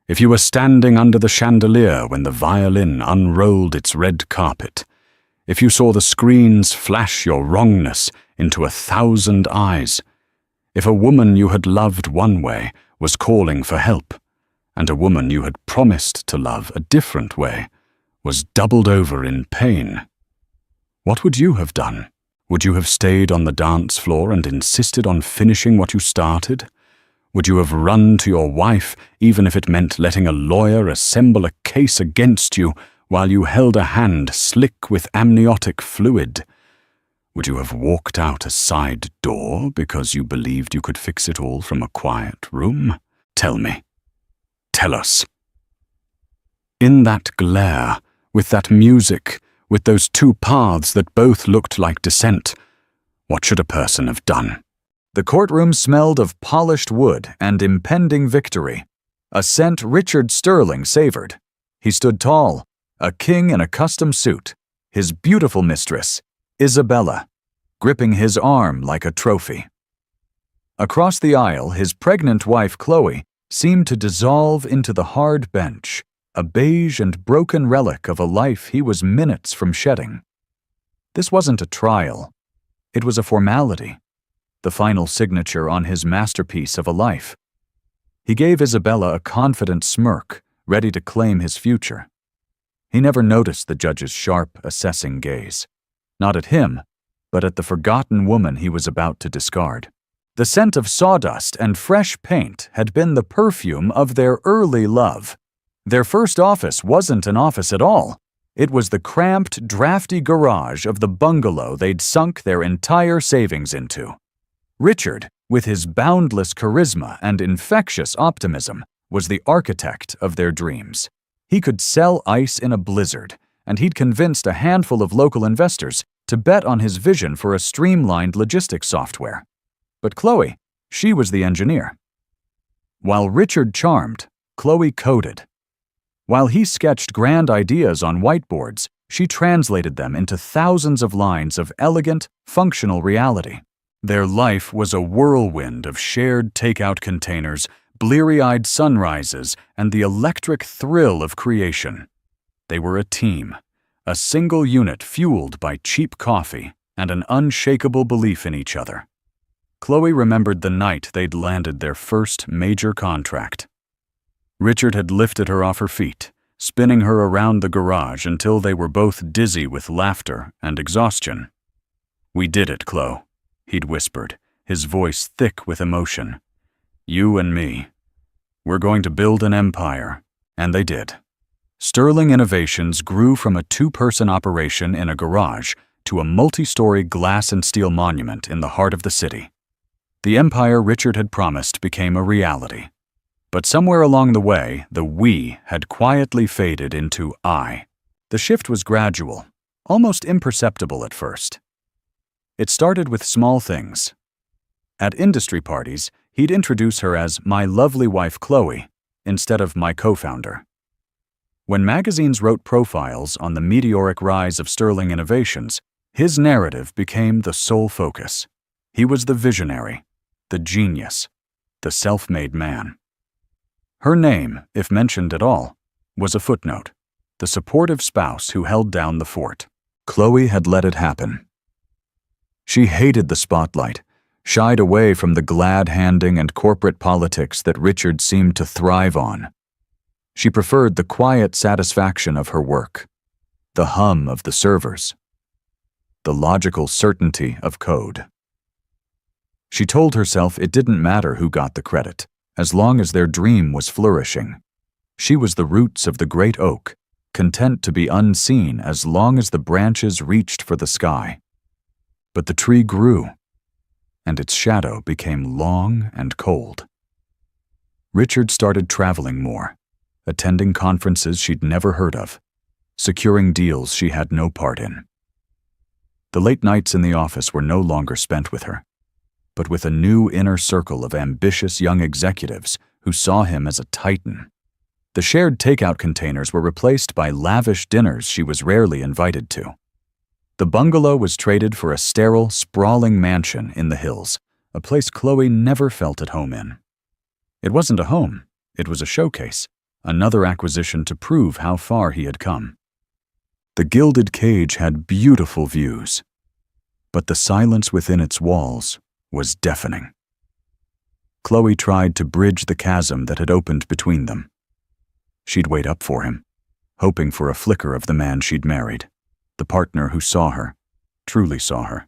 [SPEAKER 1] if you were standing under the chandelier when the violin unrolled its red carpet, if you saw the screens flash your wrongness into 1,000 eyes, if a woman you had loved one way was calling for help, and a woman you had promised to love a different way was doubled over in pain, what would you have done? Would you have stayed on the dance floor and insisted on finishing what you started? Would you have run to your wife even if it meant letting a lawyer assemble a case against you while you held a hand slick with amniotic fluid? Would you have walked out a side door because you believed you could fix it all from a quiet room? Tell me. Tell us. In that glare, with that music, with those two paths that both looked like descent, what should a person have done?
[SPEAKER 2] The courtroom smelled of polished wood and impending victory, a scent Richard Sterling savored. He stood tall, a king in a custom suit, his beautiful mistress, Isabella, gripping his arm like a trophy. Across the aisle, his pregnant wife Chloe seemed to dissolve into the hard bench, a beige and broken relic of a life he was minutes from shedding. This wasn't a trial. It was a formality, the final signature on his masterpiece of a life. He gave Isabella a confident smirk, ready to claim his future. He never noticed the judge's sharp, assessing gaze. Not at him, but at the forgotten woman he was about to discard. The scent of sawdust and fresh paint had been the perfume of their early love. Their first office wasn't an office at all. It was the cramped, drafty garage of the bungalow they'd sunk their entire savings into. Richard, with his boundless charisma and infectious optimism, was the architect of their dreams. He could sell ice in a blizzard, and he'd convinced a handful of local investors to bet on his vision for a streamlined logistics software. But Chloe, she was the engineer. While Richard charmed, Chloe coded. While he sketched grand ideas on whiteboards, she translated them into thousands of lines of elegant, functional reality. Their life was a whirlwind of shared takeout containers, bleary-eyed sunrises, and the electric thrill of creation. They were a team, a single unit fueled by cheap coffee and an unshakable belief in each other. Chloe remembered the night they'd landed their first major contract. Richard had lifted her off her feet, spinning her around the garage until they were both dizzy with laughter and exhaustion. "We did it, Chloe," he'd whispered, his voice thick with emotion. "You and me. We're going to build an empire." And they did. Sterling Innovations grew from a two-person operation in a garage to a multi-story glass and steel monument in the heart of the city. The empire Richard had promised became a reality. But somewhere along the way, the we had quietly faded into I. The shift was gradual, almost imperceptible at first. It started with small things. At industry parties, he'd introduce her as my lovely wife Chloe instead of my co-founder. When magazines wrote profiles on the meteoric rise of Sterling Innovations, his narrative became the sole focus. He was the visionary, the genius, the self-made man. Her name, if mentioned at all, was a footnote, the supportive spouse who held down the fort. Chloe had let it happen. She hated the spotlight, shied away from the glad-handing and corporate politics that Richard seemed to thrive on. She preferred the quiet satisfaction of her work, the hum of the servers, the logical certainty of code. She told herself it didn't matter who got the credit, as long as their dream was flourishing. She was the roots of the great oak, content to be unseen as long as the branches reached for the sky. But the tree grew. and its shadow became long and cold. Richard started traveling more, attending conferences she'd never heard of, securing deals she had no part in. The late nights in the office were no longer spent with her, but with a new inner circle of ambitious young executives who saw him as a titan. The shared takeout containers were replaced by lavish dinners she was rarely invited to. The bungalow was traded for a sterile, sprawling mansion in the hills, a place Chloe never felt at home in. It wasn't a home, it was a showcase, another acquisition to prove how far he had come. The gilded cage had beautiful views, but the silence within its walls was deafening. Chloe tried to bridge the chasm that had opened between them. She'd wait up for him, hoping for a flicker of the man she'd married, the partner who saw her, truly saw her.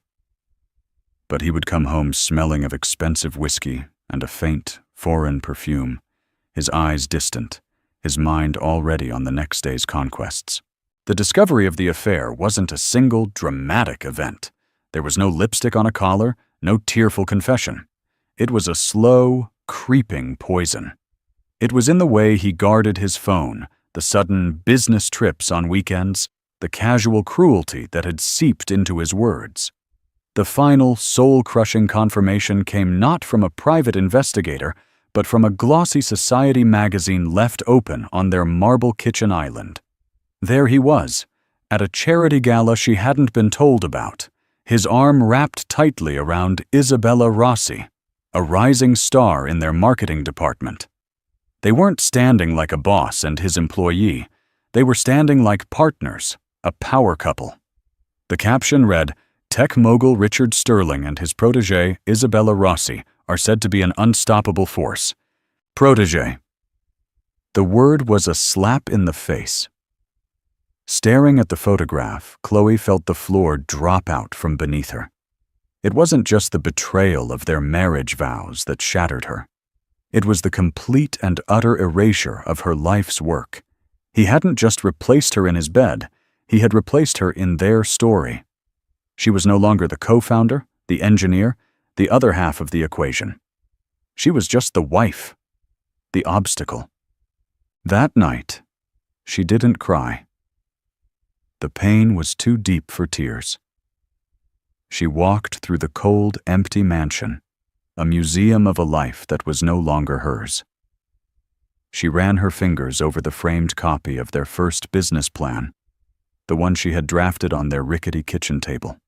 [SPEAKER 2] But he would come home smelling of expensive whiskey and a faint, foreign perfume, his eyes distant, his mind already on the next day's conquests. The discovery of the affair wasn't a single dramatic event. There was no lipstick on a collar, no tearful confession. It was a slow, creeping poison. It was in the way he guarded his phone, the sudden business trips on weekends, the casual cruelty that had seeped into his words. The final, soul-crushing confirmation came not from a private investigator, but from a glossy society magazine left open on their marble kitchen island. There he was, at a charity gala she hadn't been told about, his arm wrapped tightly around Isabella Rossi, a rising star in their marketing department. They weren't standing like a boss and his employee. They were standing like partners, a power couple. The caption read, "Tech mogul Richard Sterling and his protégé Isabella Rossi are said to be an unstoppable force." Protégé. The word was a slap in the face. Staring at the photograph, Chloe felt the floor drop out from beneath her. It wasn't just the betrayal of their marriage vows that shattered her. It was the complete and utter erasure of her life's work. He hadn't just replaced her in his bed, he had replaced her in their story. She was no longer the co-founder, the engineer, the other half of the equation. She was just the wife, the obstacle. That night, she didn't cry. The pain was too deep for tears. She walked through the cold, empty mansion, a museum of a life that was no longer hers. She ran her fingers over the framed copy of their first business plan, the one she had drafted on their rickety kitchen table.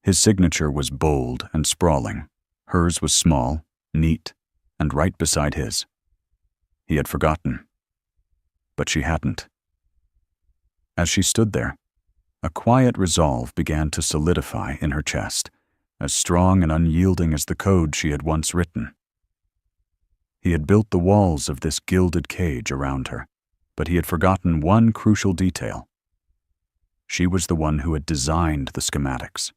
[SPEAKER 2] His signature was bold and sprawling. Hers was small, neat, and right beside his. He had forgotten. But she hadn't. As she stood there, a quiet resolve began to solidify in her chest, as strong and unyielding as the code she had once written. He had built the walls of this gilded cage around her, but he had forgotten one crucial detail. She was the one who had designed the schematics,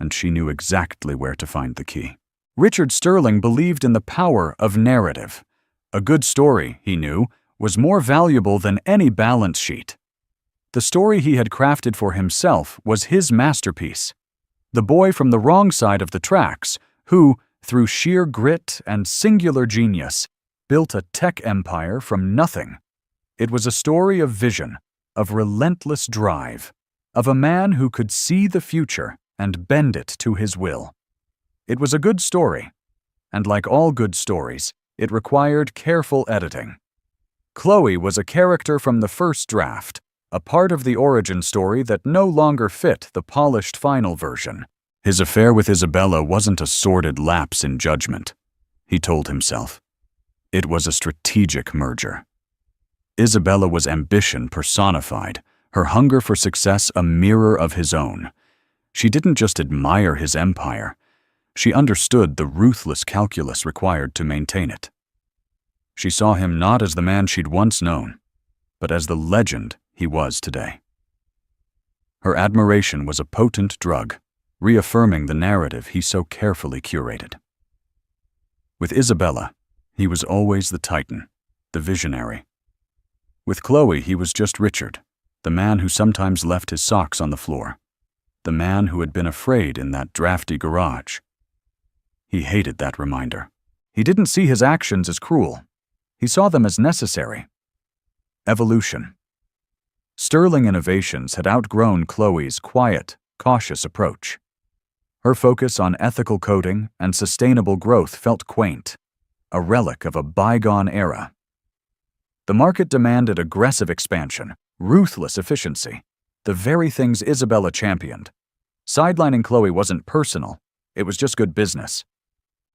[SPEAKER 2] and she knew exactly where to find the key. Richard Sterling believed in the power of narrative. A good story, he knew, was more valuable than any balance sheet. The story he had crafted for himself was his masterpiece. The boy from the wrong side of the tracks, who, through sheer grit and singular genius, built a tech empire from nothing. It was a story of vision, of relentless drive, of a man who could see the future and bend it to his will. It was a good story, and like all good stories, it required careful editing. Chloe was a character from the first draft, a part of the origin story that no longer fit the polished final version. His affair with Isabella wasn't a sordid lapse in judgment, he told himself. It was a strategic merger. Isabella was ambition personified, her hunger for success a mirror of his own. She didn't just admire his empire, she understood the ruthless calculus required to maintain it. She saw him not as the man she'd once known, but as the legend he was today. Her admiration was a potent drug, reaffirming the narrative he so carefully curated. With Isabella, he was always the titan, the visionary. With Chloe, he was just Richard, the man who sometimes left his socks on the floor,
[SPEAKER 1] the man who had been afraid in that drafty garage. He hated that reminder.
[SPEAKER 2] He didn't see his actions as cruel. He saw them as necessary. Evolution. Sterling Innovations had outgrown Chloe's quiet, cautious approach. Her focus on ethical coding and sustainable growth felt quaint, a relic of a bygone era. The market demanded aggressive expansion, ruthless efficiency, the very things Isabella championed. Sidelining Chloe wasn't personal, it was just good business.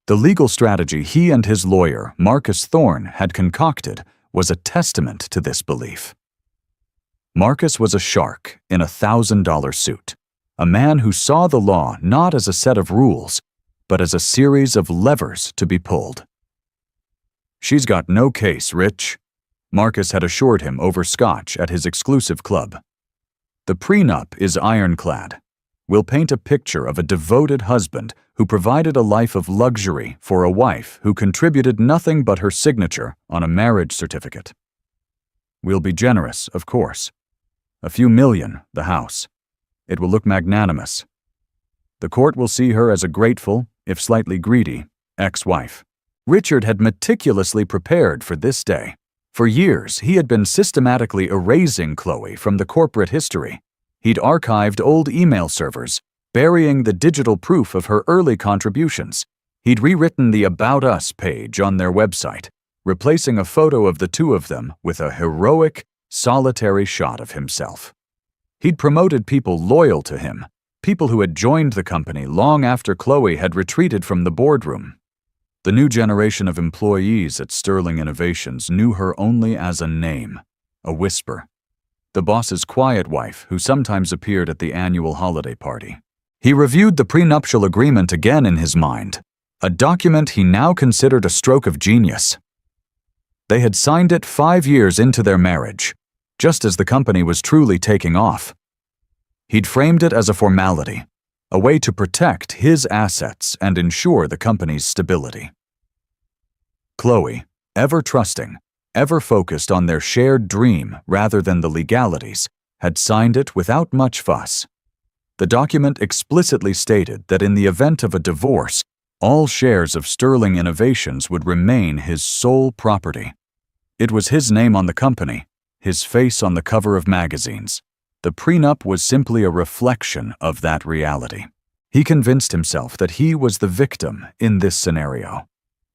[SPEAKER 2] The legal strategy he and his lawyer, Marcus Thorne, had concocted was a testament to this belief. Marcus was a shark in a $1,000 suit, a man who saw the law not as a set of rules, but as a series of levers to be pulled. "She's got no case, Rich," Marcus had assured him over scotch at his exclusive club. "The prenup is ironclad. We'll paint a picture of a devoted husband who provided a life of luxury for a wife who contributed nothing but her signature on a marriage certificate. We'll be generous, of course. A few million, the house. It will look magnanimous. The court will see her as a grateful, if slightly greedy, ex-wife." Richard had meticulously prepared for this day. For years, he had been systematically erasing Chloe from the corporate history. He'd archived old email servers, burying the digital proof of her early contributions. He'd rewritten the About Us page on their website, replacing a photo of the two of them with a heroic, solitary shot of himself. He'd promoted people loyal to him, people who had joined the company long after Chloe had retreated from the boardroom. The new generation of employees at Sterling Innovations knew her only as a name, a whisper. The boss's quiet wife who sometimes appeared at the annual holiday party. He reviewed the prenuptial agreement again in his mind, a document he now considered a stroke of genius. They had signed it 5 years into their marriage, just as the company was truly taking off. He'd framed it as a formality, a way to protect his assets and ensure the company's stability. Chloe, ever trusting, ever focused on their shared dream rather than the legalities, had signed it without much fuss. The document explicitly stated that in the event of a divorce, all shares of Sterling Innovations would remain his sole property. It was his name on the company, his face on the cover of magazines. The prenup was simply a reflection of that reality. He convinced himself that he was the victim in this scenario.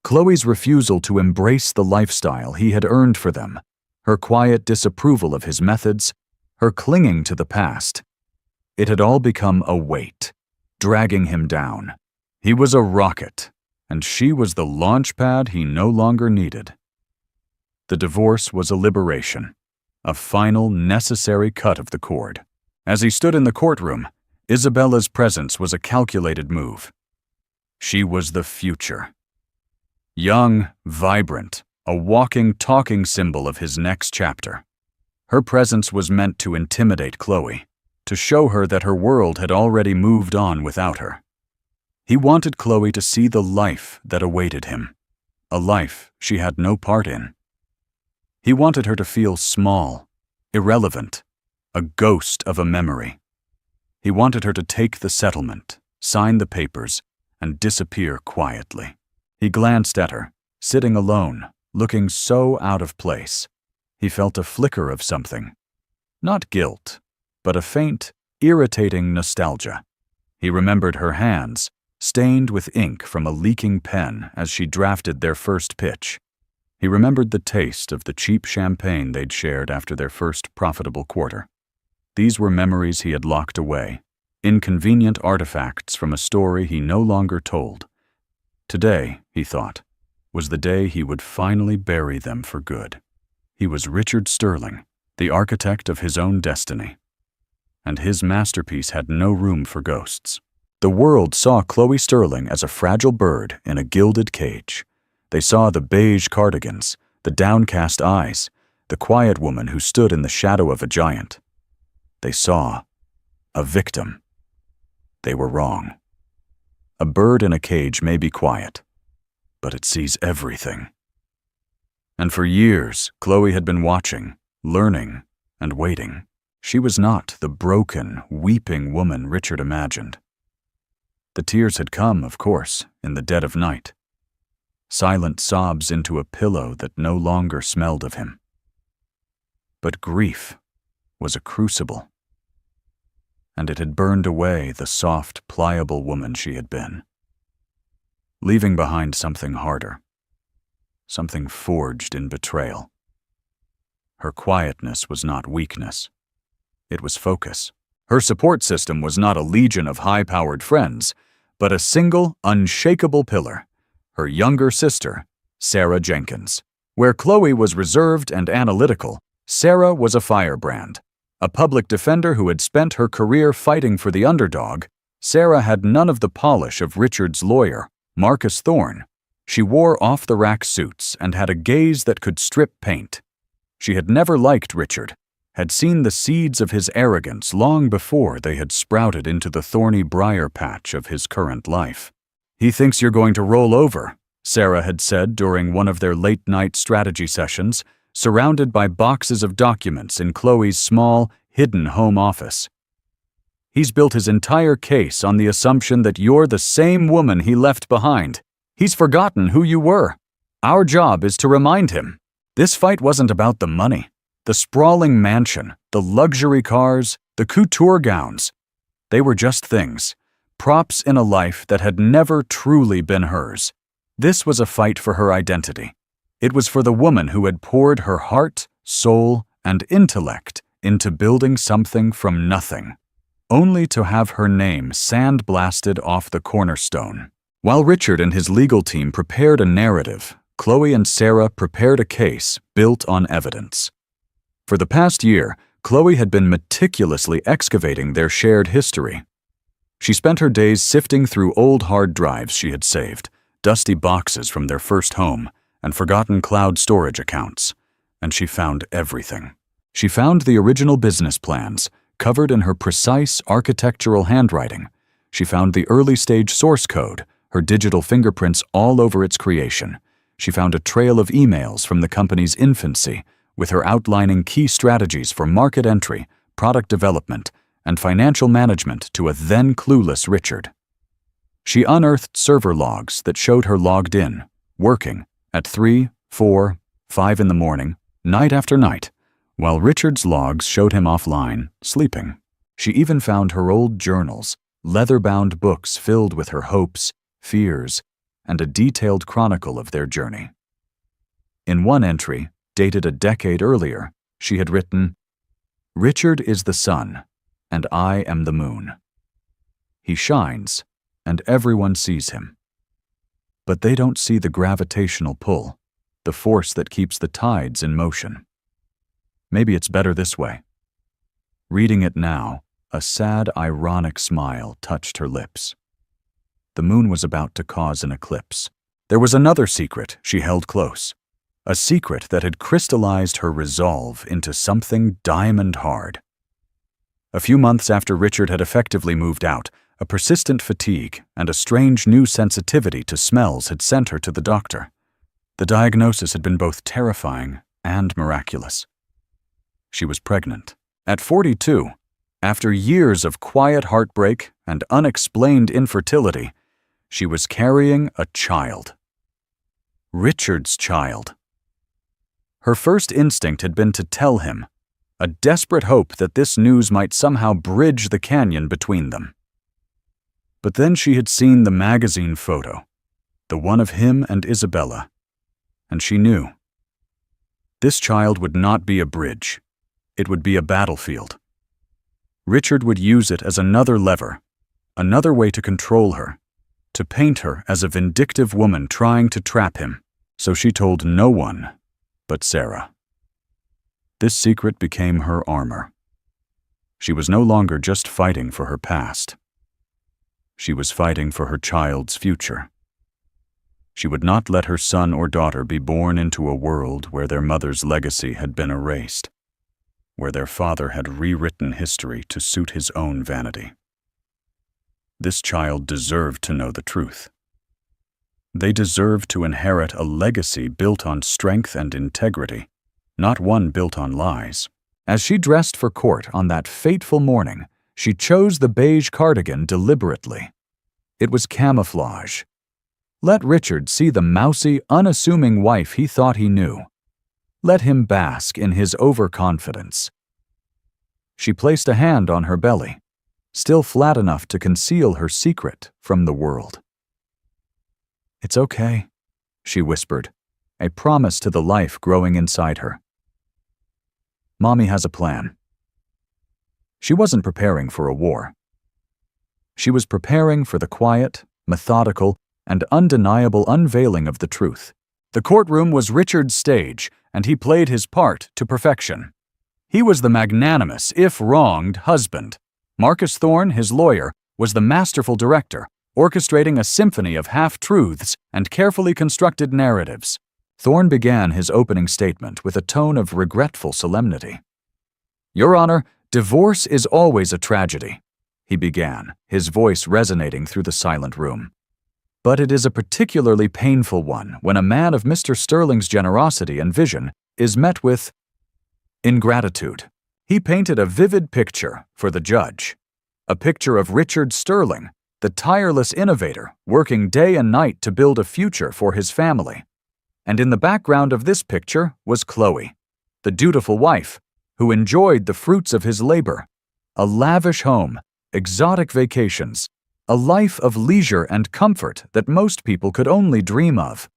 [SPEAKER 2] Chloe's refusal to embrace the lifestyle he had earned for them, her quiet disapproval of his methods, her clinging to the past. It had all become a weight, dragging him down. He was a rocket, and she was the launch pad he no longer needed. The divorce was a liberation, a final, necessary cut of the cord. As he stood in the courtroom, Isabella's presence was a calculated move. She was the future. Young, vibrant, a walking, talking symbol of his next chapter. Her presence was meant to intimidate Chloe, to show her that her world had already moved on without her. He wanted Chloe to see the life that awaited him, a life she had no part in. He wanted her to feel small, irrelevant, a ghost of a memory. He wanted her to take the settlement, sign the papers, and disappear quietly. He glanced at her, sitting alone, looking so out of place. He felt a flicker of something. Not guilt, but a faint, irritating nostalgia. He remembered her hands, stained with ink from a leaking pen as she drafted their first pitch. He remembered the taste of the cheap champagne they'd shared after their first profitable quarter. These were memories he had locked away, inconvenient artifacts from a story he no longer told. Today, he thought, was the day he would finally bury them for good. He was Richard Sterling, the architect of his own destiny. And his masterpiece had no room for ghosts. The world saw Chloe Sterling as a fragile bird in a gilded cage. They saw the beige cardigans, the downcast eyes, the quiet woman who stood in the shadow of a giant. They saw a victim. They were wrong. A bird in a cage may be quiet, but it sees everything. And for years, Chloe had been watching, learning, and waiting. She was not the broken, weeping woman Richard imagined. The tears had come, of course, in the dead of night. Silent sobs into a pillow that no longer smelled of him. But grief was a crucible, and it had burned away the soft, pliable woman she had been, leaving behind something harder, something forged in betrayal. Her quietness was not weakness. It was focus. Her support system was not a legion of high-powered friends, but a single, unshakable pillar, her younger sister, Sarah Jenkins. Where Chloe was reserved and analytical, Sarah was a firebrand. A public defender who had spent her career fighting for the underdog, Sarah had none of the polish of Richard's lawyer, Marcus Thorne. She wore off-the-rack suits and had a gaze that could strip paint. She had never liked Richard, had seen the seeds of his arrogance long before they had sprouted into the thorny briar patch of his current life. "He thinks you're going to roll over," Sarah had said during one of their late-night strategy sessions, surrounded by boxes of documents in Chloe's small, hidden home office. "He's built his entire case on the assumption that you're the same woman he left behind. He's forgotten who you were. Our job is to remind him. This fight wasn't about the money, the sprawling mansion, the luxury cars, the couture gowns. They were just things, props in a life that had never truly been hers. This was a fight for her identity. It was for the woman who had poured her heart, soul, and intellect into building something from nothing, only to have her name sandblasted off the cornerstone." While Richard and his legal team prepared a narrative, Chloe and Sarah prepared a case built on evidence. For the past year, Chloe had been meticulously excavating their shared history. She spent her days sifting through old hard drives she had saved, dusty boxes from their first home, and forgotten cloud storage accounts. And she found everything. She found the original business plans, covered in her precise architectural handwriting. She found the early-stage source code, her digital fingerprints all over its creation. She found a trail of emails from the company's infancy, with her outlining key strategies for market entry, product development, and financial management to a then clueless Richard. She unearthed server logs that showed her logged in, working, at 3, 4, 5 in the morning, night after night, while Richard's logs showed him offline, sleeping. She even found her old journals, leather-bound books filled with her hopes, fears, and a detailed chronicle of their journey. In one entry, dated a decade earlier, she had written, "Richard is the sun, and I am the moon. He shines, and everyone sees him. But they don't see the gravitational pull, the force that keeps the tides in motion. Maybe it's better this way." Reading it now, a sad, ironic smile touched her lips. The moon was about to cause an eclipse. There was another secret she held close, a secret that had crystallized her resolve into something diamond hard. A few months after Richard had effectively moved out, a persistent fatigue and a strange new sensitivity to smells had sent her to the doctor. The diagnosis had been both terrifying and miraculous. She was pregnant. At 42, after years of quiet heartbreak and unexplained infertility, she was carrying a child. Richard's child. Her first instinct had been to tell him, a desperate hope that this news might somehow bridge the canyon between them. But then she had seen the magazine photo, the one of him and Isabella, and she knew. This child would not be a bridge. It would be a battlefield. Richard would use it as another lever, another way to control her, to paint her as a vindictive woman trying to trap him. So she told no one but Sarah. This secret became her armor. She was no longer just fighting for her past. She was fighting for her child's future. She would not let her son or daughter be born into a world where their mother's legacy had been erased, where their father had rewritten history to suit his own vanity. This child deserved to know the truth. They deserved to inherit a legacy built on strength and integrity, not one built on lies. As she dressed for court on that fateful morning, she chose the beige cardigan deliberately. It was camouflage. Let Richard see the mousy, unassuming wife he thought he knew. Let him bask in his overconfidence. She placed a hand on her belly, still flat enough to conceal her secret from the world. "It's okay," she whispered, a promise to the life growing inside her. "Mommy has a plan." She wasn't preparing for a war. She was preparing for the quiet, methodical, and undeniable unveiling of the truth. The courtroom was Richard's stage, and he played his part to perfection. He was the magnanimous, if wronged, husband. Marcus Thorne, his lawyer, was the masterful director, orchestrating a symphony of half-truths and carefully constructed narratives. Thorne began his opening statement with a tone of regretful solemnity. "Your Honor, divorce is always a tragedy," he began, his voice resonating through the silent room. "But it is a particularly painful one when a man of Mr. Sterling's generosity and vision is met with ingratitude." He painted a vivid picture for the judge, a picture of Richard Sterling, the tireless innovator working day and night to build a future for his family. And in the background of this picture was Chloe, the dutiful wife, who enjoyed the fruits of his labor, a lavish home, exotic vacations, a life of leisure and comfort that most people could only dream of.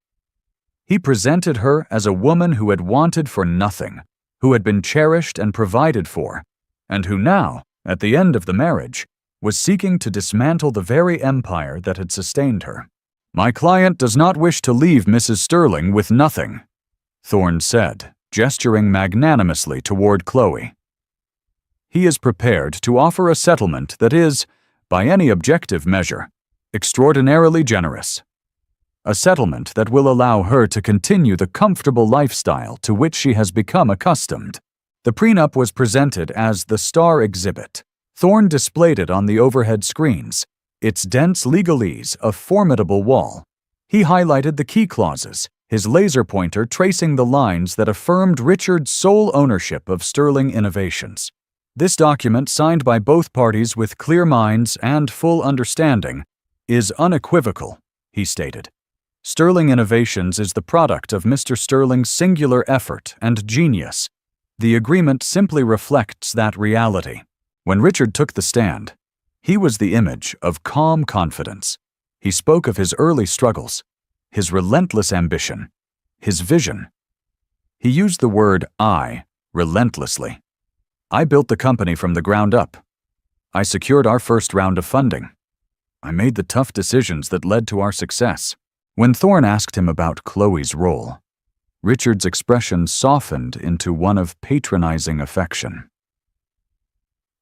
[SPEAKER 2] He presented her as a woman who had wanted for nothing, who had been cherished and provided for, and who now, at the end of the marriage, was seeking to dismantle the very empire that had sustained her. "My client does not wish to leave Mrs. Sterling with nothing," Thorne said, gesturing magnanimously toward Chloe. "He is prepared to offer a settlement that is, by any objective measure, extraordinarily generous. A settlement that will allow her to continue the comfortable lifestyle to which she has become accustomed." The prenup was presented as the star exhibit. Thorne displayed it on the overhead screens, its dense legalese a formidable wall. He highlighted the key clauses, his laser pointer tracing the lines that affirmed Richard's sole ownership of Sterling Innovations. "This document, signed by both parties with clear minds and full understanding, is unequivocal," he stated. "Sterling Innovations is the product of Mr. Sterling's singular effort and genius. The agreement simply reflects that reality." When Richard took the stand, he was the image of calm confidence. He spoke of his early struggles, his relentless ambition, his vision. He used the word "I" relentlessly. "I built the company from the ground up. I secured our first round of funding. I made the tough decisions that led to our success." When Thorne asked him about Chloe's role, Richard's expression softened into one of patronizing affection.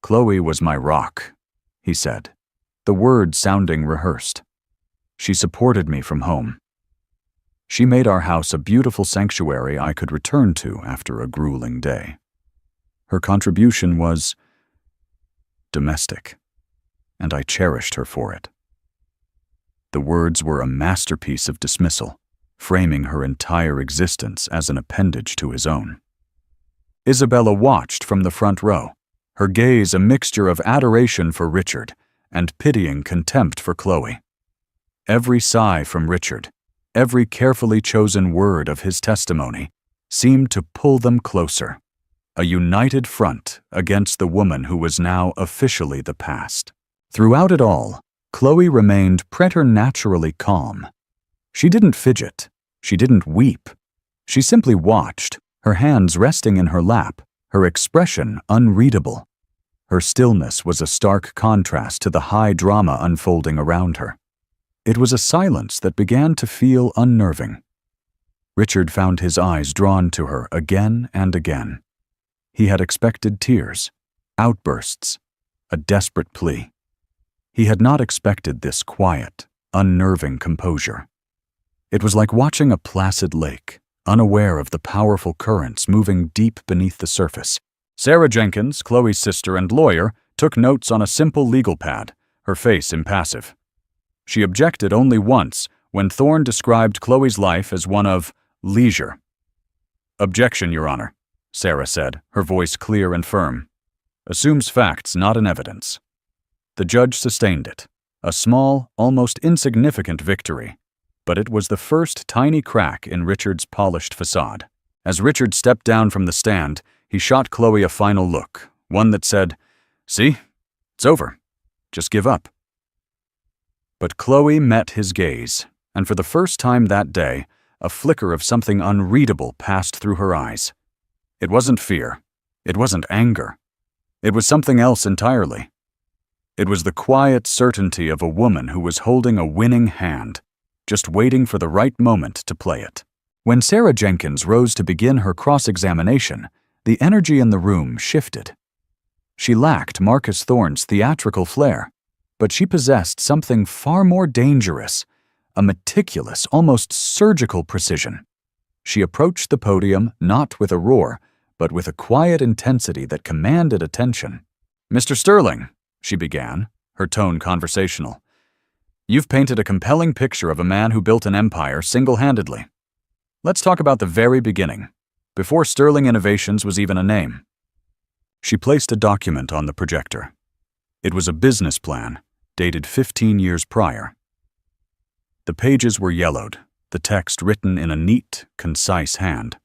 [SPEAKER 2] "Chloe was my rock," he said, the words sounding rehearsed. "She supported me from home. She made our house a beautiful sanctuary I could return to after a grueling day. Her contribution was domestic, and I cherished her for it." The words were a masterpiece of dismissal, framing her entire existence as an appendage to his own. Isabella watched from the front row, her gaze a mixture of adoration for Richard and pitying contempt for Chloe. Every sigh from Richard, every carefully chosen word of his testimony, seemed to pull them closer, a united front against the woman who was now officially the past. Throughout it all, Chloe remained preternaturally calm. She didn't fidget. She didn't weep. She simply watched, her hands resting in her lap, her expression unreadable. Her stillness was a stark contrast to the high drama unfolding around her. It was a silence that began to feel unnerving. Richard found his eyes drawn to her again and again. He had expected tears, outbursts, a desperate plea. He had not expected this quiet, unnerving composure. It was like watching a placid lake, unaware of the powerful currents moving deep beneath the surface. Sarah Jenkins, Chloe's sister and lawyer, took notes on a simple legal pad, her face impassive. She objected only once when Thorne described Chloe's life as one of leisure. "Objection, Your Honor," Sarah said, her voice clear and firm. "Assumes facts, not an evidence." The judge sustained it. A small, almost insignificant victory. But it was the first tiny crack in Richard's polished facade. As Richard stepped down from the stand, he shot Chloe a final look, one that said, "See? It's over. Just give up." But Chloe met his gaze, and for the first time that day, a flicker of something unreadable passed through her eyes. It wasn't fear. It wasn't anger. It was something else entirely. It was the quiet certainty of a woman who was holding a winning hand, just waiting for the right moment to play it. When Sarah Jenkins rose to begin her cross-examination, the energy in the room shifted. She lacked Marcus Thorne's theatrical flair, but she possessed something far more dangerous, a meticulous, almost surgical precision. She approached the podium not with a roar, but with a quiet intensity that commanded attention. "Mr. Sterling," she began, her tone conversational, "you've painted a compelling picture of a man who built an empire single-handedly. Let's talk about the very beginning, before Sterling Innovations was even a name." She placed a document on the projector. It was a business plan, dated 15 years prior. The pages were yellowed, the text written in a neat, concise hand.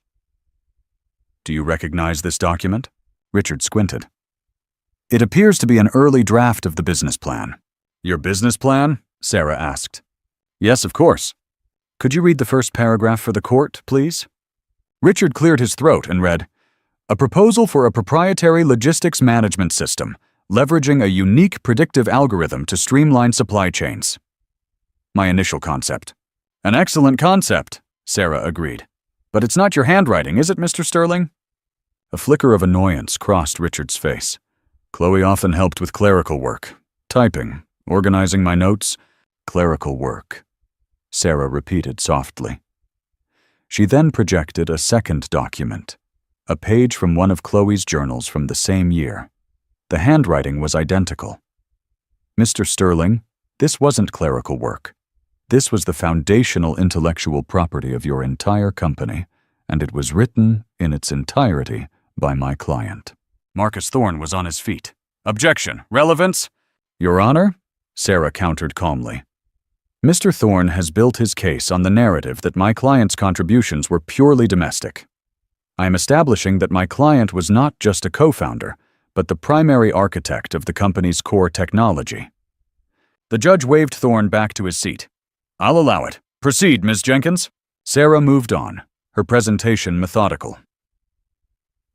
[SPEAKER 2] "Do you recognize this document?" Richard squinted. "It appears to be an early draft of the business plan." "Your business plan?" Sarah asked. "Yes, of course. Could you read the first paragraph for the court, please?" Richard cleared his throat and read, "A proposal for a proprietary logistics management system, leveraging a unique predictive algorithm to streamline supply chains." My initial concept. "An excellent concept," Sarah agreed. "But it's not your handwriting, is it, Mr. Sterling?" A flicker of annoyance crossed Richard's face. Chloe often helped with clerical work. Typing, organizing my notes. "Clerical work," Sarah repeated softly. She then projected a second document, a page from one of Chloe's journals from the same year. The handwriting was identical. "Mr. Sterling, this wasn't clerical work. This was the foundational intellectual property of your entire company, and it was written in its entirety by my client." Marcus Thorne was on his feet. "Objection! Relevance?" "Your Honor," Sarah countered calmly. "Mr. Thorne has built his case on the narrative that my client's contributions were purely domestic. I am establishing that my client was not just a co-founder, but the primary architect of the company's core technology." The judge waved Thorne back to his seat. "I'll allow it. Proceed, Ms. Jenkins." Sarah moved on, her presentation methodical.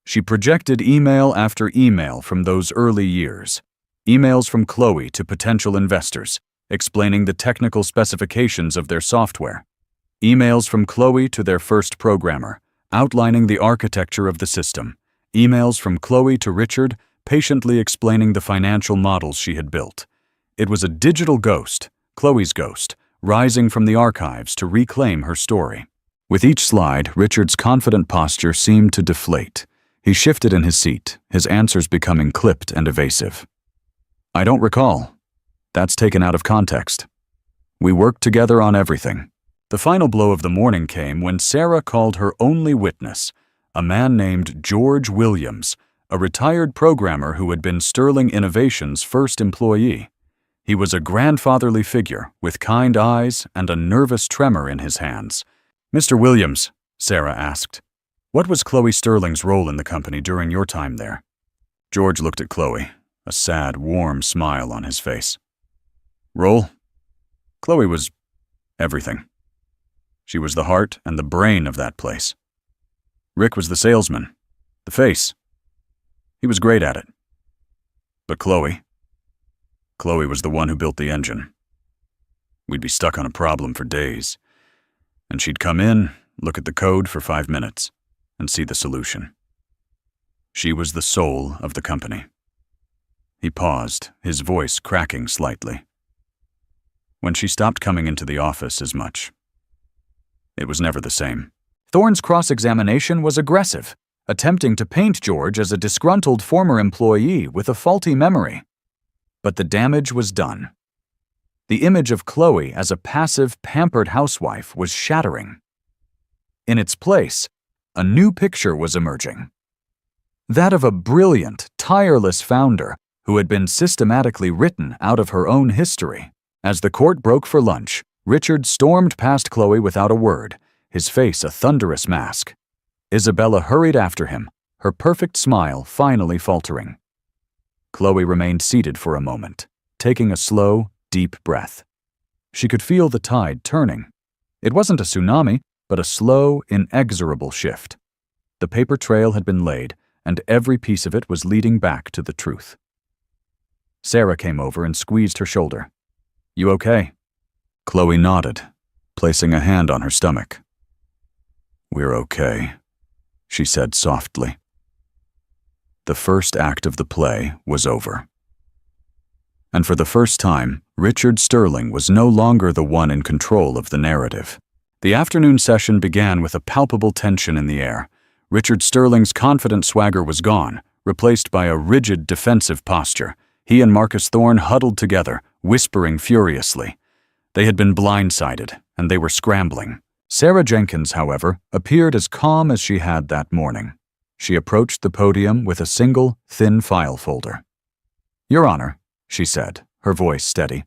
[SPEAKER 2] She projected email after email from those early years, emails from Chloe to potential investors, explaining the technical specifications of their software, emails from Chloe to their first programmer, outlining the architecture of the system, emails from Chloe to Richard, patiently explaining the financial models she had built. It was a digital ghost, Chloe's ghost, rising from the archives to reclaim her story. With each slide, Richard's confident posture seemed to deflate. He shifted in his seat, his answers becoming clipped and evasive. "I don't recall. That's taken out of context. We worked together on everything." The final blow of the morning came when Sarah called her only witness, a man named George Williams, a retired programmer who had been Sterling Innovations' first employee. He was a grandfatherly figure with kind eyes and a nervous tremor in his hands. "Mr. Williams," Sarah asked, "what was Chloe Sterling's role in the company during your time there?" George looked at Chloe, a sad, warm smile on his face. "Role? Chloe was everything. She was the heart and the brain of that place. Rick was the salesman, the face. He was great at it. But Chloe was the one who built the engine. We'd be stuck on a problem for days, and she'd come in, look at the code for 5 minutes, and see the solution. She was the soul of the company." He paused, his voice cracking slightly. "When she stopped coming into the office as much, it was never the same." Thorne's cross-examination was aggressive, attempting to paint George as a disgruntled former employee with a faulty memory. But the damage was done. The image of Chloe as a passive, pampered housewife was shattering. In its place, a new picture was emerging. That of a brilliant, tireless founder who had been systematically written out of her own history. As the court broke for lunch, Richard stormed past Chloe without a word, his face a thunderous mask. Isabella hurried after him, her perfect smile finally faltering. Chloe remained seated for a moment, taking a slow, deep breath. She could feel the tide turning. It wasn't a tsunami, but a slow, inexorable shift. The paper trail had been laid, and every piece of it was leading back to the truth. Sarah came over and squeezed her shoulder. "You okay?" Chloe nodded, placing a hand on her stomach. "We're okay," she said softly. The first act of the play was over. And for the first time, Richard Sterling was no longer the one in control of the narrative. The afternoon session began with a palpable tension in the air. Richard Sterling's confident swagger was gone, replaced by a rigid defensive posture. He and Marcus Thorne huddled together, whispering furiously. They had been blindsided, and they were scrambling. Sarah Jenkins, however, appeared as calm as she had that morning. She approached the podium with a single, thin file folder. "Your Honor," she said, her voice steady,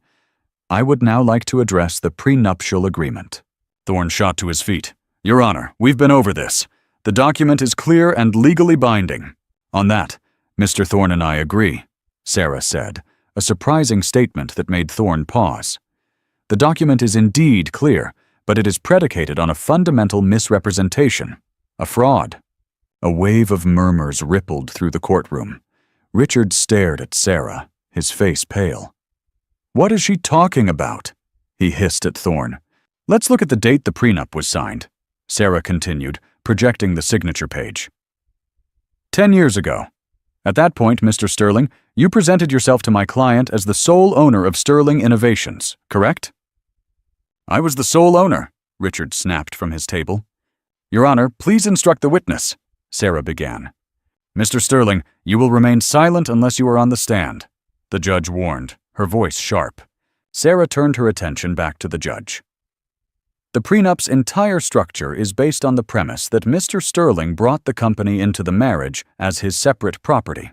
[SPEAKER 2] "I would now like to address the prenuptial agreement." Thorne shot to his feet. "Your Honor, we've been over this. The document is clear and legally binding." "On that, Mr. Thorne and I agree," Sarah said, a surprising statement that made Thorne pause. "The document is indeed clear, but it is predicated on a fundamental misrepresentation, a fraud." A wave of murmurs rippled through the courtroom. Richard stared at Sarah, his face pale. "What is she talking about?" he hissed at Thorne. "Let's look at the date the prenup was signed," Sarah continued, projecting the signature page. 10 years ago. At that point, Mr. Sterling, you presented yourself to my client as the sole owner of Sterling Innovations, correct?" "I was the sole owner," Richard snapped from his table. "Your Honor, please instruct the witness," Sarah began. "Mr. Sterling, you will remain silent unless you are on the stand," the judge warned, her voice sharp. Sarah turned her attention back to the judge. "The prenup's entire structure is based on the premise that Mr. Sterling brought the company into the marriage as his separate property.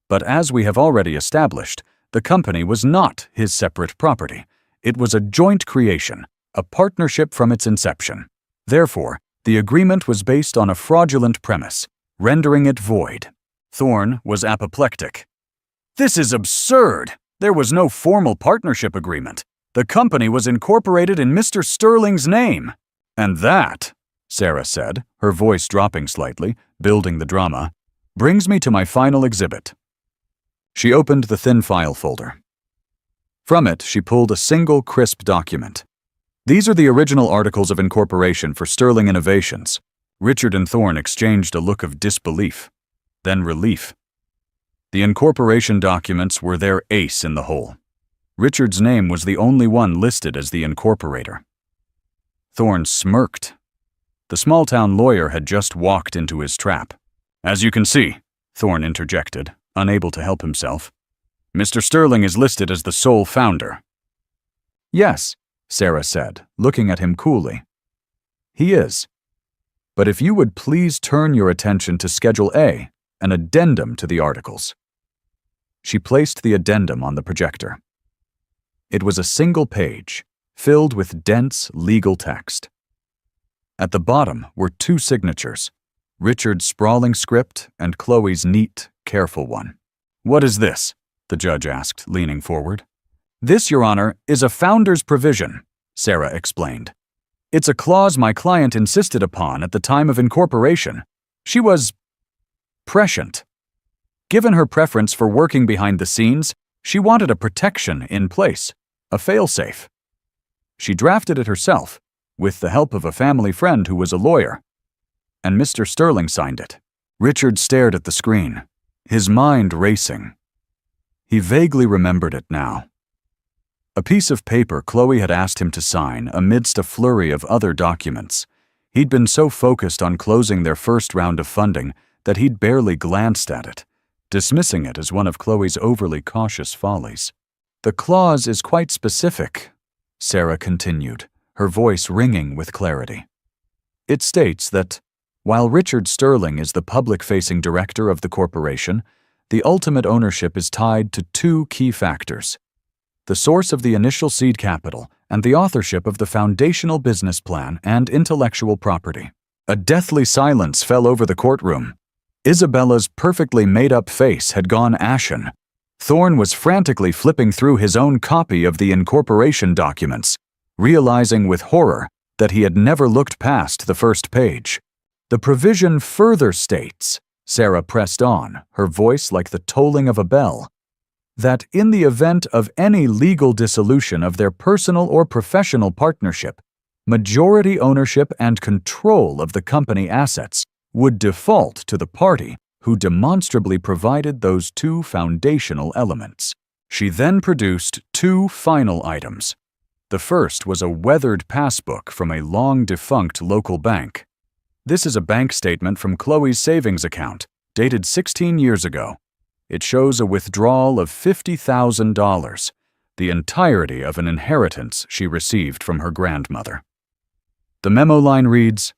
[SPEAKER 2] But as we have already established, the company was not his separate property. It was a joint creation, a partnership from its inception. Therefore, the agreement was based on a fraudulent premise, rendering it void." Thorne was apoplectic. "This is absurd! There was no formal partnership agreement. The company was incorporated in Mr. Sterling's name." "And that," Sarah said, her voice dropping slightly, building the drama, "brings me to my final exhibit." She opened the thin file folder. From it, she pulled a single crisp document. "These are the original articles of incorporation for Sterling Innovations." Richard and Thorne exchanged a look of disbelief, then relief. The incorporation documents were their ace in the hole. Richard's name was the only one listed as the incorporator. Thorne smirked. The small-town lawyer had just walked into his trap. "As you can see," Thorne interjected, unable to help himself, "Mr. Sterling is listed as the sole founder." "Yes," Sarah said, looking at him coolly. "He is. But if you would please turn your attention to Schedule A, an addendum to the articles." She placed the addendum on the projector. It was a single page, filled with dense legal text. At the bottom were two signatures, Richard's sprawling script and Chloe's neat, careful one. "What is this?" the judge asked, leaning forward. "This, Your Honor, is a founder's provision," Sarah explained. "It's a clause my client insisted upon at the time of incorporation. She was prescient. Given her preference for working behind the scenes, she wanted a protection in place, a failsafe. She drafted it herself, with the help of a family friend who was a lawyer. And Mr. Sterling signed it." Richard stared at the screen, his mind racing. He vaguely remembered it now. A piece of paper Chloe had asked him to sign amidst a flurry of other documents. He'd been so focused on closing their first round of funding that he'd barely glanced at it, dismissing it as one of Chloe's overly cautious follies. "The clause is quite specific," Sarah continued, her voice ringing with clarity. "It states that While Richard Sterling is the public-facing director of the corporation, the ultimate ownership is tied to two key factors: the source of the initial seed capital and the authorship of the foundational business plan and intellectual property. A deathly silence fell over the courtroom. Isabella's perfectly made-up face had gone ashen. Thorne was frantically flipping through his own copy of the incorporation documents, realizing with horror that he had never looked past the first page. "The provision further states," Sarah pressed on, her voice like the tolling of a bell, "that in the event of any legal dissolution of their personal or professional partnership, majority ownership and control of the company assets would default to the party who demonstrably provided those two foundational elements." She then produced two final items. The first was a weathered passbook from a long-defunct local bank. This is a bank statement from Chloe's savings account, dated 16 years ago. It shows a withdrawal of $50,000, the entirety of an inheritance she received from her grandmother. The memo line reads,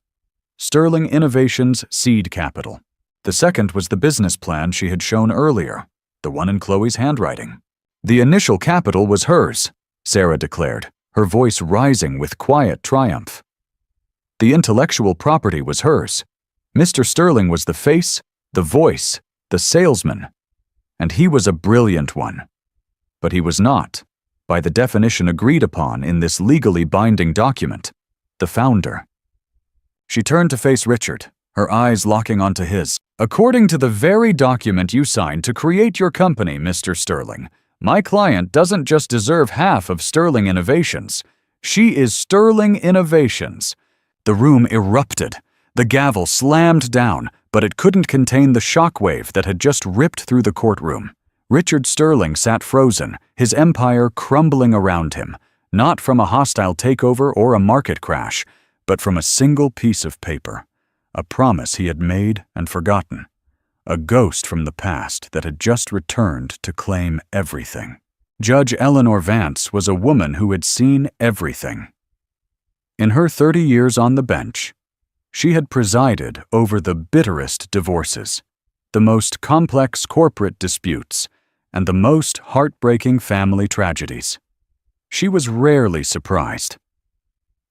[SPEAKER 2] "Sterling Innovations Seed Capital." The second was the business plan she had shown earlier, the one in Chloe's handwriting. "The initial capital was hers," Sarah declared, her voice rising with quiet triumph. "The intellectual property was hers. Mr. Sterling was the face, the voice, the salesman. And he was a brilliant one. But he was not, by the definition agreed upon in this legally binding document, the founder." She turned to face Richard, her eyes locking onto his. "According to the very document you signed to create your company, Mr. Sterling, my client doesn't just deserve half of Sterling Innovations. She is Sterling Innovations." The room erupted. The gavel slammed down, but it couldn't contain the shockwave that had just ripped through the courtroom. Richard Sterling sat frozen, his empire crumbling around him, not from a hostile takeover or a market crash, but from a single piece of paper, a promise he had made and forgotten, a ghost from the past that had just returned to claim everything. Judge Eleanor Vance was a woman who had seen everything. In her 30 years on the bench, she had presided over the bitterest divorces, the most complex corporate disputes, and the most heartbreaking family tragedies. She was rarely surprised.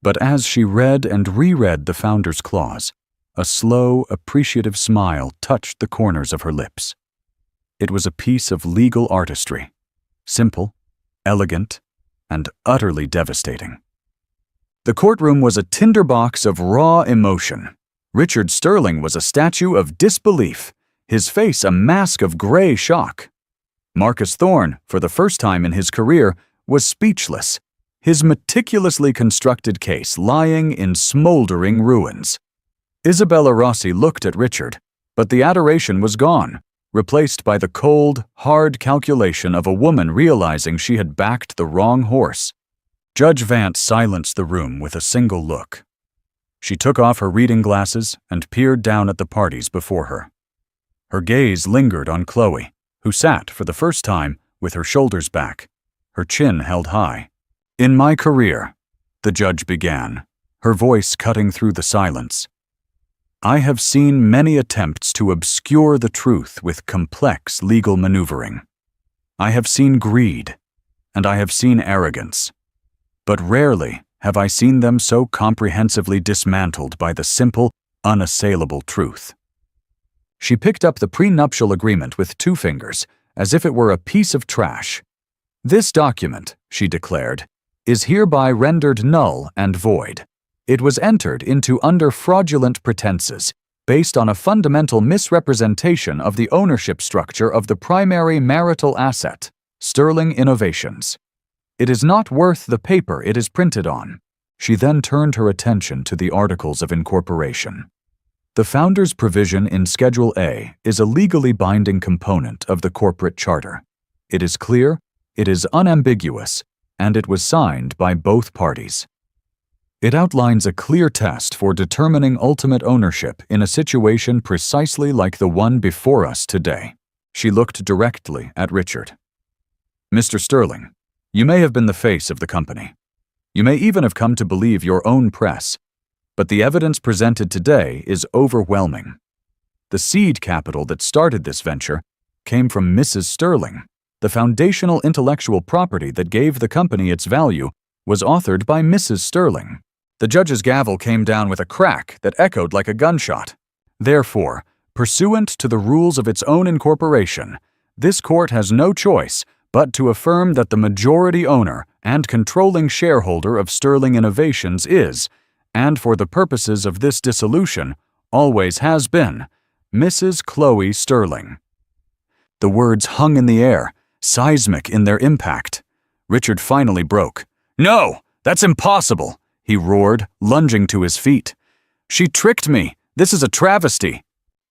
[SPEAKER 2] But as she read and reread the founder's clause, a slow, appreciative smile touched the corners of her lips. It was a piece of legal artistry, simple, elegant, and utterly devastating. The courtroom was a tinderbox of raw emotion. Richard Sterling was a statue of disbelief, his face a mask of gray shock. Marcus Thorne, for the first time in his career, was speechless, his meticulously constructed case lying in smoldering ruins. Isabella Rossi looked at Richard, but the adoration was gone, replaced by the cold, hard calculation of a woman realizing she had backed the wrong horse. Judge Vance silenced the room with a single look. She took off her reading glasses and peered down at the parties before her. Her gaze lingered on Chloe, who sat for the first time with her shoulders back, her chin held high. "In my career," the judge began, her voice cutting through the silence, "I have seen many attempts to obscure the truth with complex legal maneuvering. I have seen greed, and I have seen arrogance. But rarely have I seen them so comprehensively dismantled by the simple, unassailable truth." She picked up the prenuptial agreement with 2 fingers, as if it were a piece of trash. "This document," she declared, "is hereby rendered null and void. It was entered into under fraudulent pretenses, based on a fundamental misrepresentation of the ownership structure of the primary marital asset, Sterling Innovations. It is not worth the paper it is printed on." She then turned her attention to the Articles of Incorporation. The founder's provision in Schedule A is a legally binding component of the corporate charter. It is clear, it is unambiguous, and it was signed by both parties. It outlines a clear test for determining ultimate ownership in a situation precisely like the one before us today. She looked directly at Richard. "Mr. Sterling, you may have been the face of the company. You may even have come to believe your own press. But the evidence presented today is overwhelming. The seed capital that started this venture came from Mrs. Sterling. The foundational intellectual property that gave the company its value was authored by Mrs. Sterling. The judge's gavel came down with a crack that echoed like a gunshot. Therefore, pursuant to the rules of its own incorporation, this court has no choice but to affirm that the majority owner and controlling shareholder of Sterling Innovations is, and for the purposes of this dissolution, always has been, Mrs. Chloe Sterling. The words hung in the air, seismic in their impact. Richard finally broke. "No, that's impossible," he roared, lunging to his feet. "She tricked me. This is a travesty.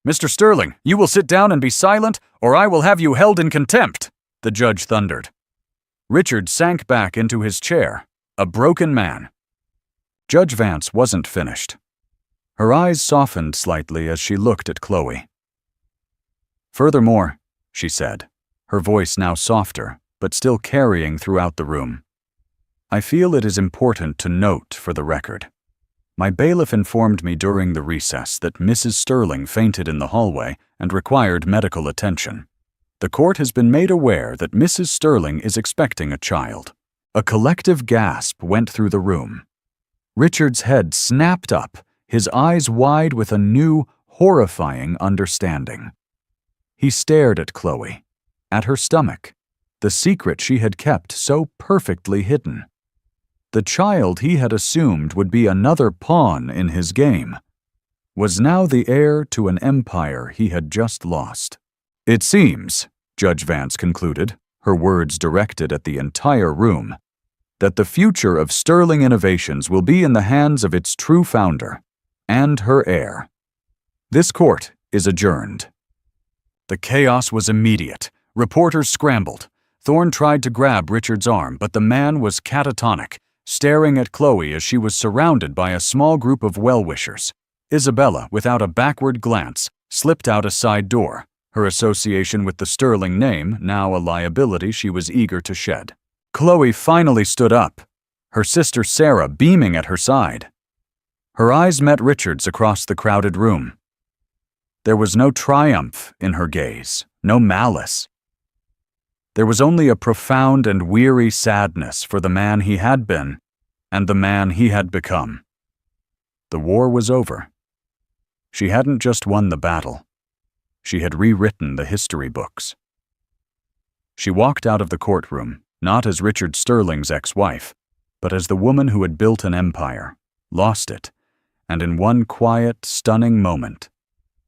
[SPEAKER 2] Mr. Sterling, you will sit down and be silent, or I will have you held in contempt," the judge thundered. Richard sank back into his chair, a broken man. Judge Vance wasn't finished. Her eyes softened slightly as she looked at Chloe. "Furthermore," she said, her voice now softer, but still carrying throughout the room, "I feel it is important to note for the record. My bailiff informed me during the recess that Mrs. Sterling fainted in the hallway and required medical attention. The court has been made aware that Mrs. Sterling is expecting a child." A collective gasp went through the room. Richard's head snapped up, his eyes wide with a new, horrifying understanding. He stared at Chloe, at her stomach, the secret she had kept so perfectly hidden. The child he had assumed would be another pawn in his game was now the heir to an empire he had just lost. "It seems," Judge Vance concluded, her words directed at the entire room, "that the future of Sterling Innovations will be in the hands of its true founder and her heir. This court is adjourned." The chaos was immediate. Reporters scrambled. Thorne tried to grab Richard's arm, but the man was catatonic, staring at Chloe as she was surrounded by a small group of well-wishers. Isabella, without a backward glance, slipped out a side door, her association with the Sterling name now a liability she was eager to shed. Chloe finally stood up, her sister Sarah beaming at her side. Her eyes met Richard's across the crowded room. There was no triumph in her gaze, no malice. There was only a profound and weary sadness for the man he had been and the man he had become. The war was over. She hadn't just won the battle. She had rewritten the history books. She walked out of the courtroom, not as Richard Sterling's ex-wife, but as the woman who had built an empire, lost it, and in one quiet, stunning moment,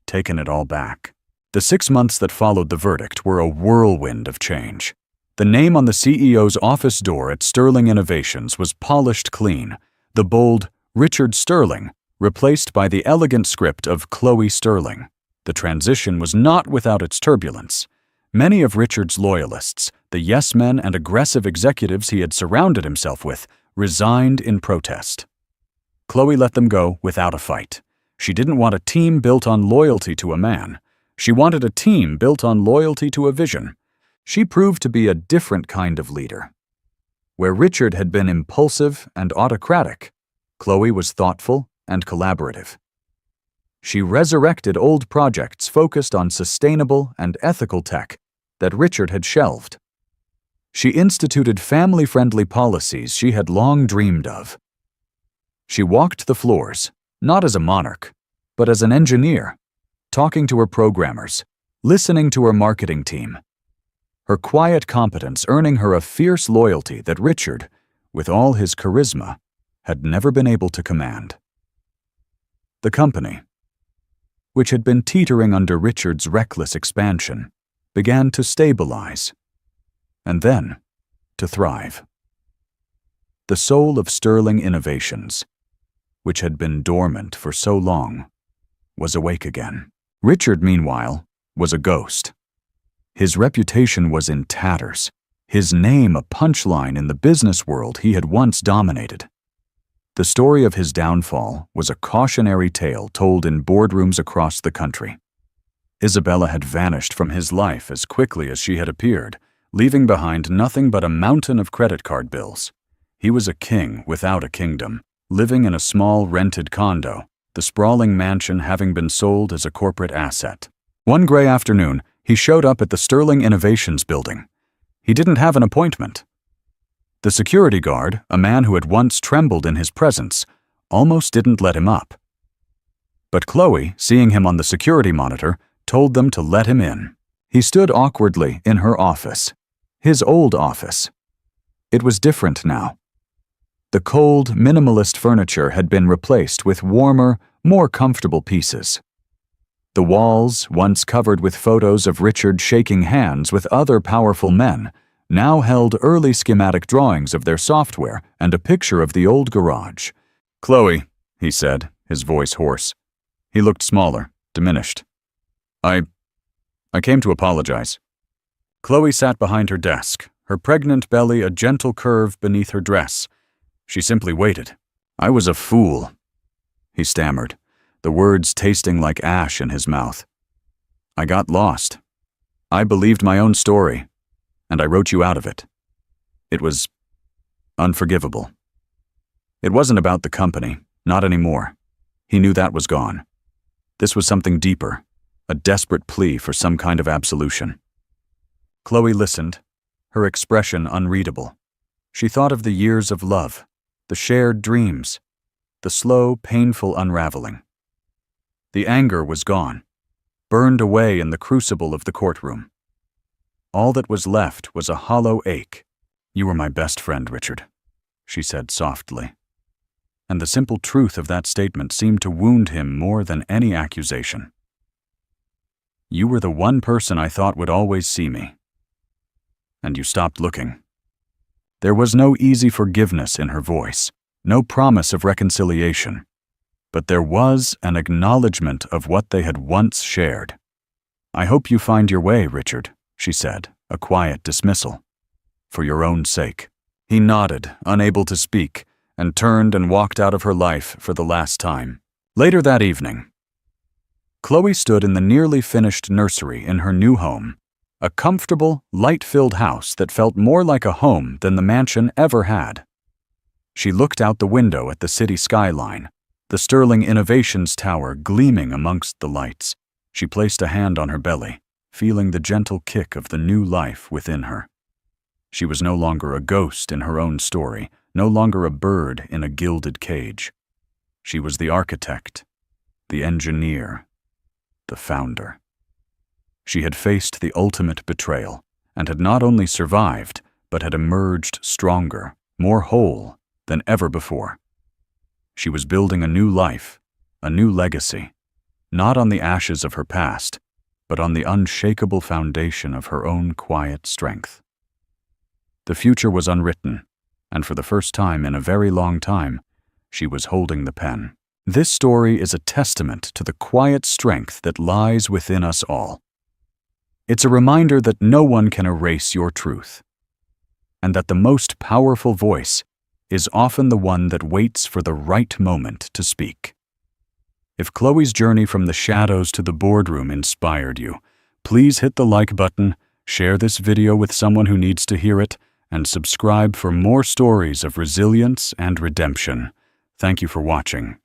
[SPEAKER 2] taken it all back. The 6 months that followed the verdict were a whirlwind of change. The name on the CEO's office door at Sterling Innovations was polished clean, the bold Richard Sterling replaced by the elegant script of Chloe Sterling. The transition was not without its turbulence. Many of Richard's loyalists, the yes-men and aggressive executives he had surrounded himself with, resigned in protest. Chloe let them go without a fight. She didn't want a team built on loyalty to a man. She wanted a team built on loyalty to a vision. She proved to be a different kind of leader. Where Richard had been impulsive and autocratic, Chloe was thoughtful and collaborative. She resurrected old projects focused on sustainable and ethical tech that Richard had shelved. She instituted family-friendly policies she had long dreamed of. She walked the floors, not as a monarch, but as an engineer, talking to her programmers, listening to her marketing team. Her quiet competence earning her a fierce loyalty that Richard, with all his charisma, had never been able to command. The company, which had been teetering under Richard's reckless expansion, began to stabilize, and then to thrive. The soul of Sterling Innovations, which had been dormant for so long, was awake again. Richard, meanwhile, was a ghost. His reputation was in tatters, his name a punchline in the business world he had once dominated. The story of his downfall was a cautionary tale told in boardrooms across the country. Isabella had vanished from his life as quickly as she had appeared, leaving behind nothing but a mountain of credit card bills. He was a king without a kingdom, living in a small rented condo, the sprawling mansion having been sold as a corporate asset. One gray afternoon, he showed up at the Sterling Innovations building. He didn't have an appointment. The security guard, a man who had once trembled in his presence, almost didn't let him up. But Chloe, seeing him on the security monitor, told them to let him in. He stood awkwardly in her office, his old office. It was different now. The cold, minimalist furniture had been replaced with warmer, more comfortable pieces. The walls, once covered with photos of Richard shaking hands with other powerful men, now held early schematic drawings of their software and a picture of the old garage. "Chloe," he said, his voice hoarse. He looked smaller, diminished. I came to apologize." Chloe sat behind her desk, her pregnant belly a gentle curve beneath her dress. She simply waited. "I was a fool," he stammered, the words tasting like ash in his mouth. "I got lost. I believed my own story, and I wrote you out of it. It was unforgivable." It wasn't about the company, not anymore. He knew that was gone. This was something deeper, a desperate plea for some kind of absolution. Chloe listened, her expression unreadable. She thought of the years of love, the shared dreams, the slow, painful unraveling. The anger was gone, burned away in the crucible of the courtroom. All that was left was a hollow ache. "You were my best friend, Richard," she said softly. And the simple truth of that statement seemed to wound him more than any accusation. "You were the one person I thought would always see me. And you stopped looking." There was no easy forgiveness in her voice, no promise of reconciliation, but there was an acknowledgement of what they had once shared. "I hope you find your way, Richard," she said, a quiet dismissal. "For your own sake." He nodded, unable to speak, and turned and walked out of her life for the last time. Later that evening, Chloe stood in the nearly finished nursery in her new home, a comfortable, light-filled house that felt more like a home than the mansion ever had. She looked out the window at the city skyline, the Sterling Innovations Tower gleaming amongst the lights. She placed a hand on her belly, feeling the gentle kick of the new life within her. She was no longer a ghost in her own story, no longer a bird in a gilded cage. She was the architect, the engineer, the founder. She had faced the ultimate betrayal, and had not only survived, but had emerged stronger, more whole than ever before. She was building a new life, a new legacy, not on the ashes of her past, but on the unshakable foundation of her own quiet strength. The future was unwritten, and for the first time in a very long time, she was holding the pen. This story is a testament to the quiet strength that lies within us all. It's a reminder that no one can erase your truth, and that the most powerful voice is often the one that waits for the right moment to speak. If Chloe's journey from the shadows to the boardroom inspired you, please hit the like button, share this video with someone who needs to hear it, and subscribe for more stories of resilience and redemption. Thank you for watching.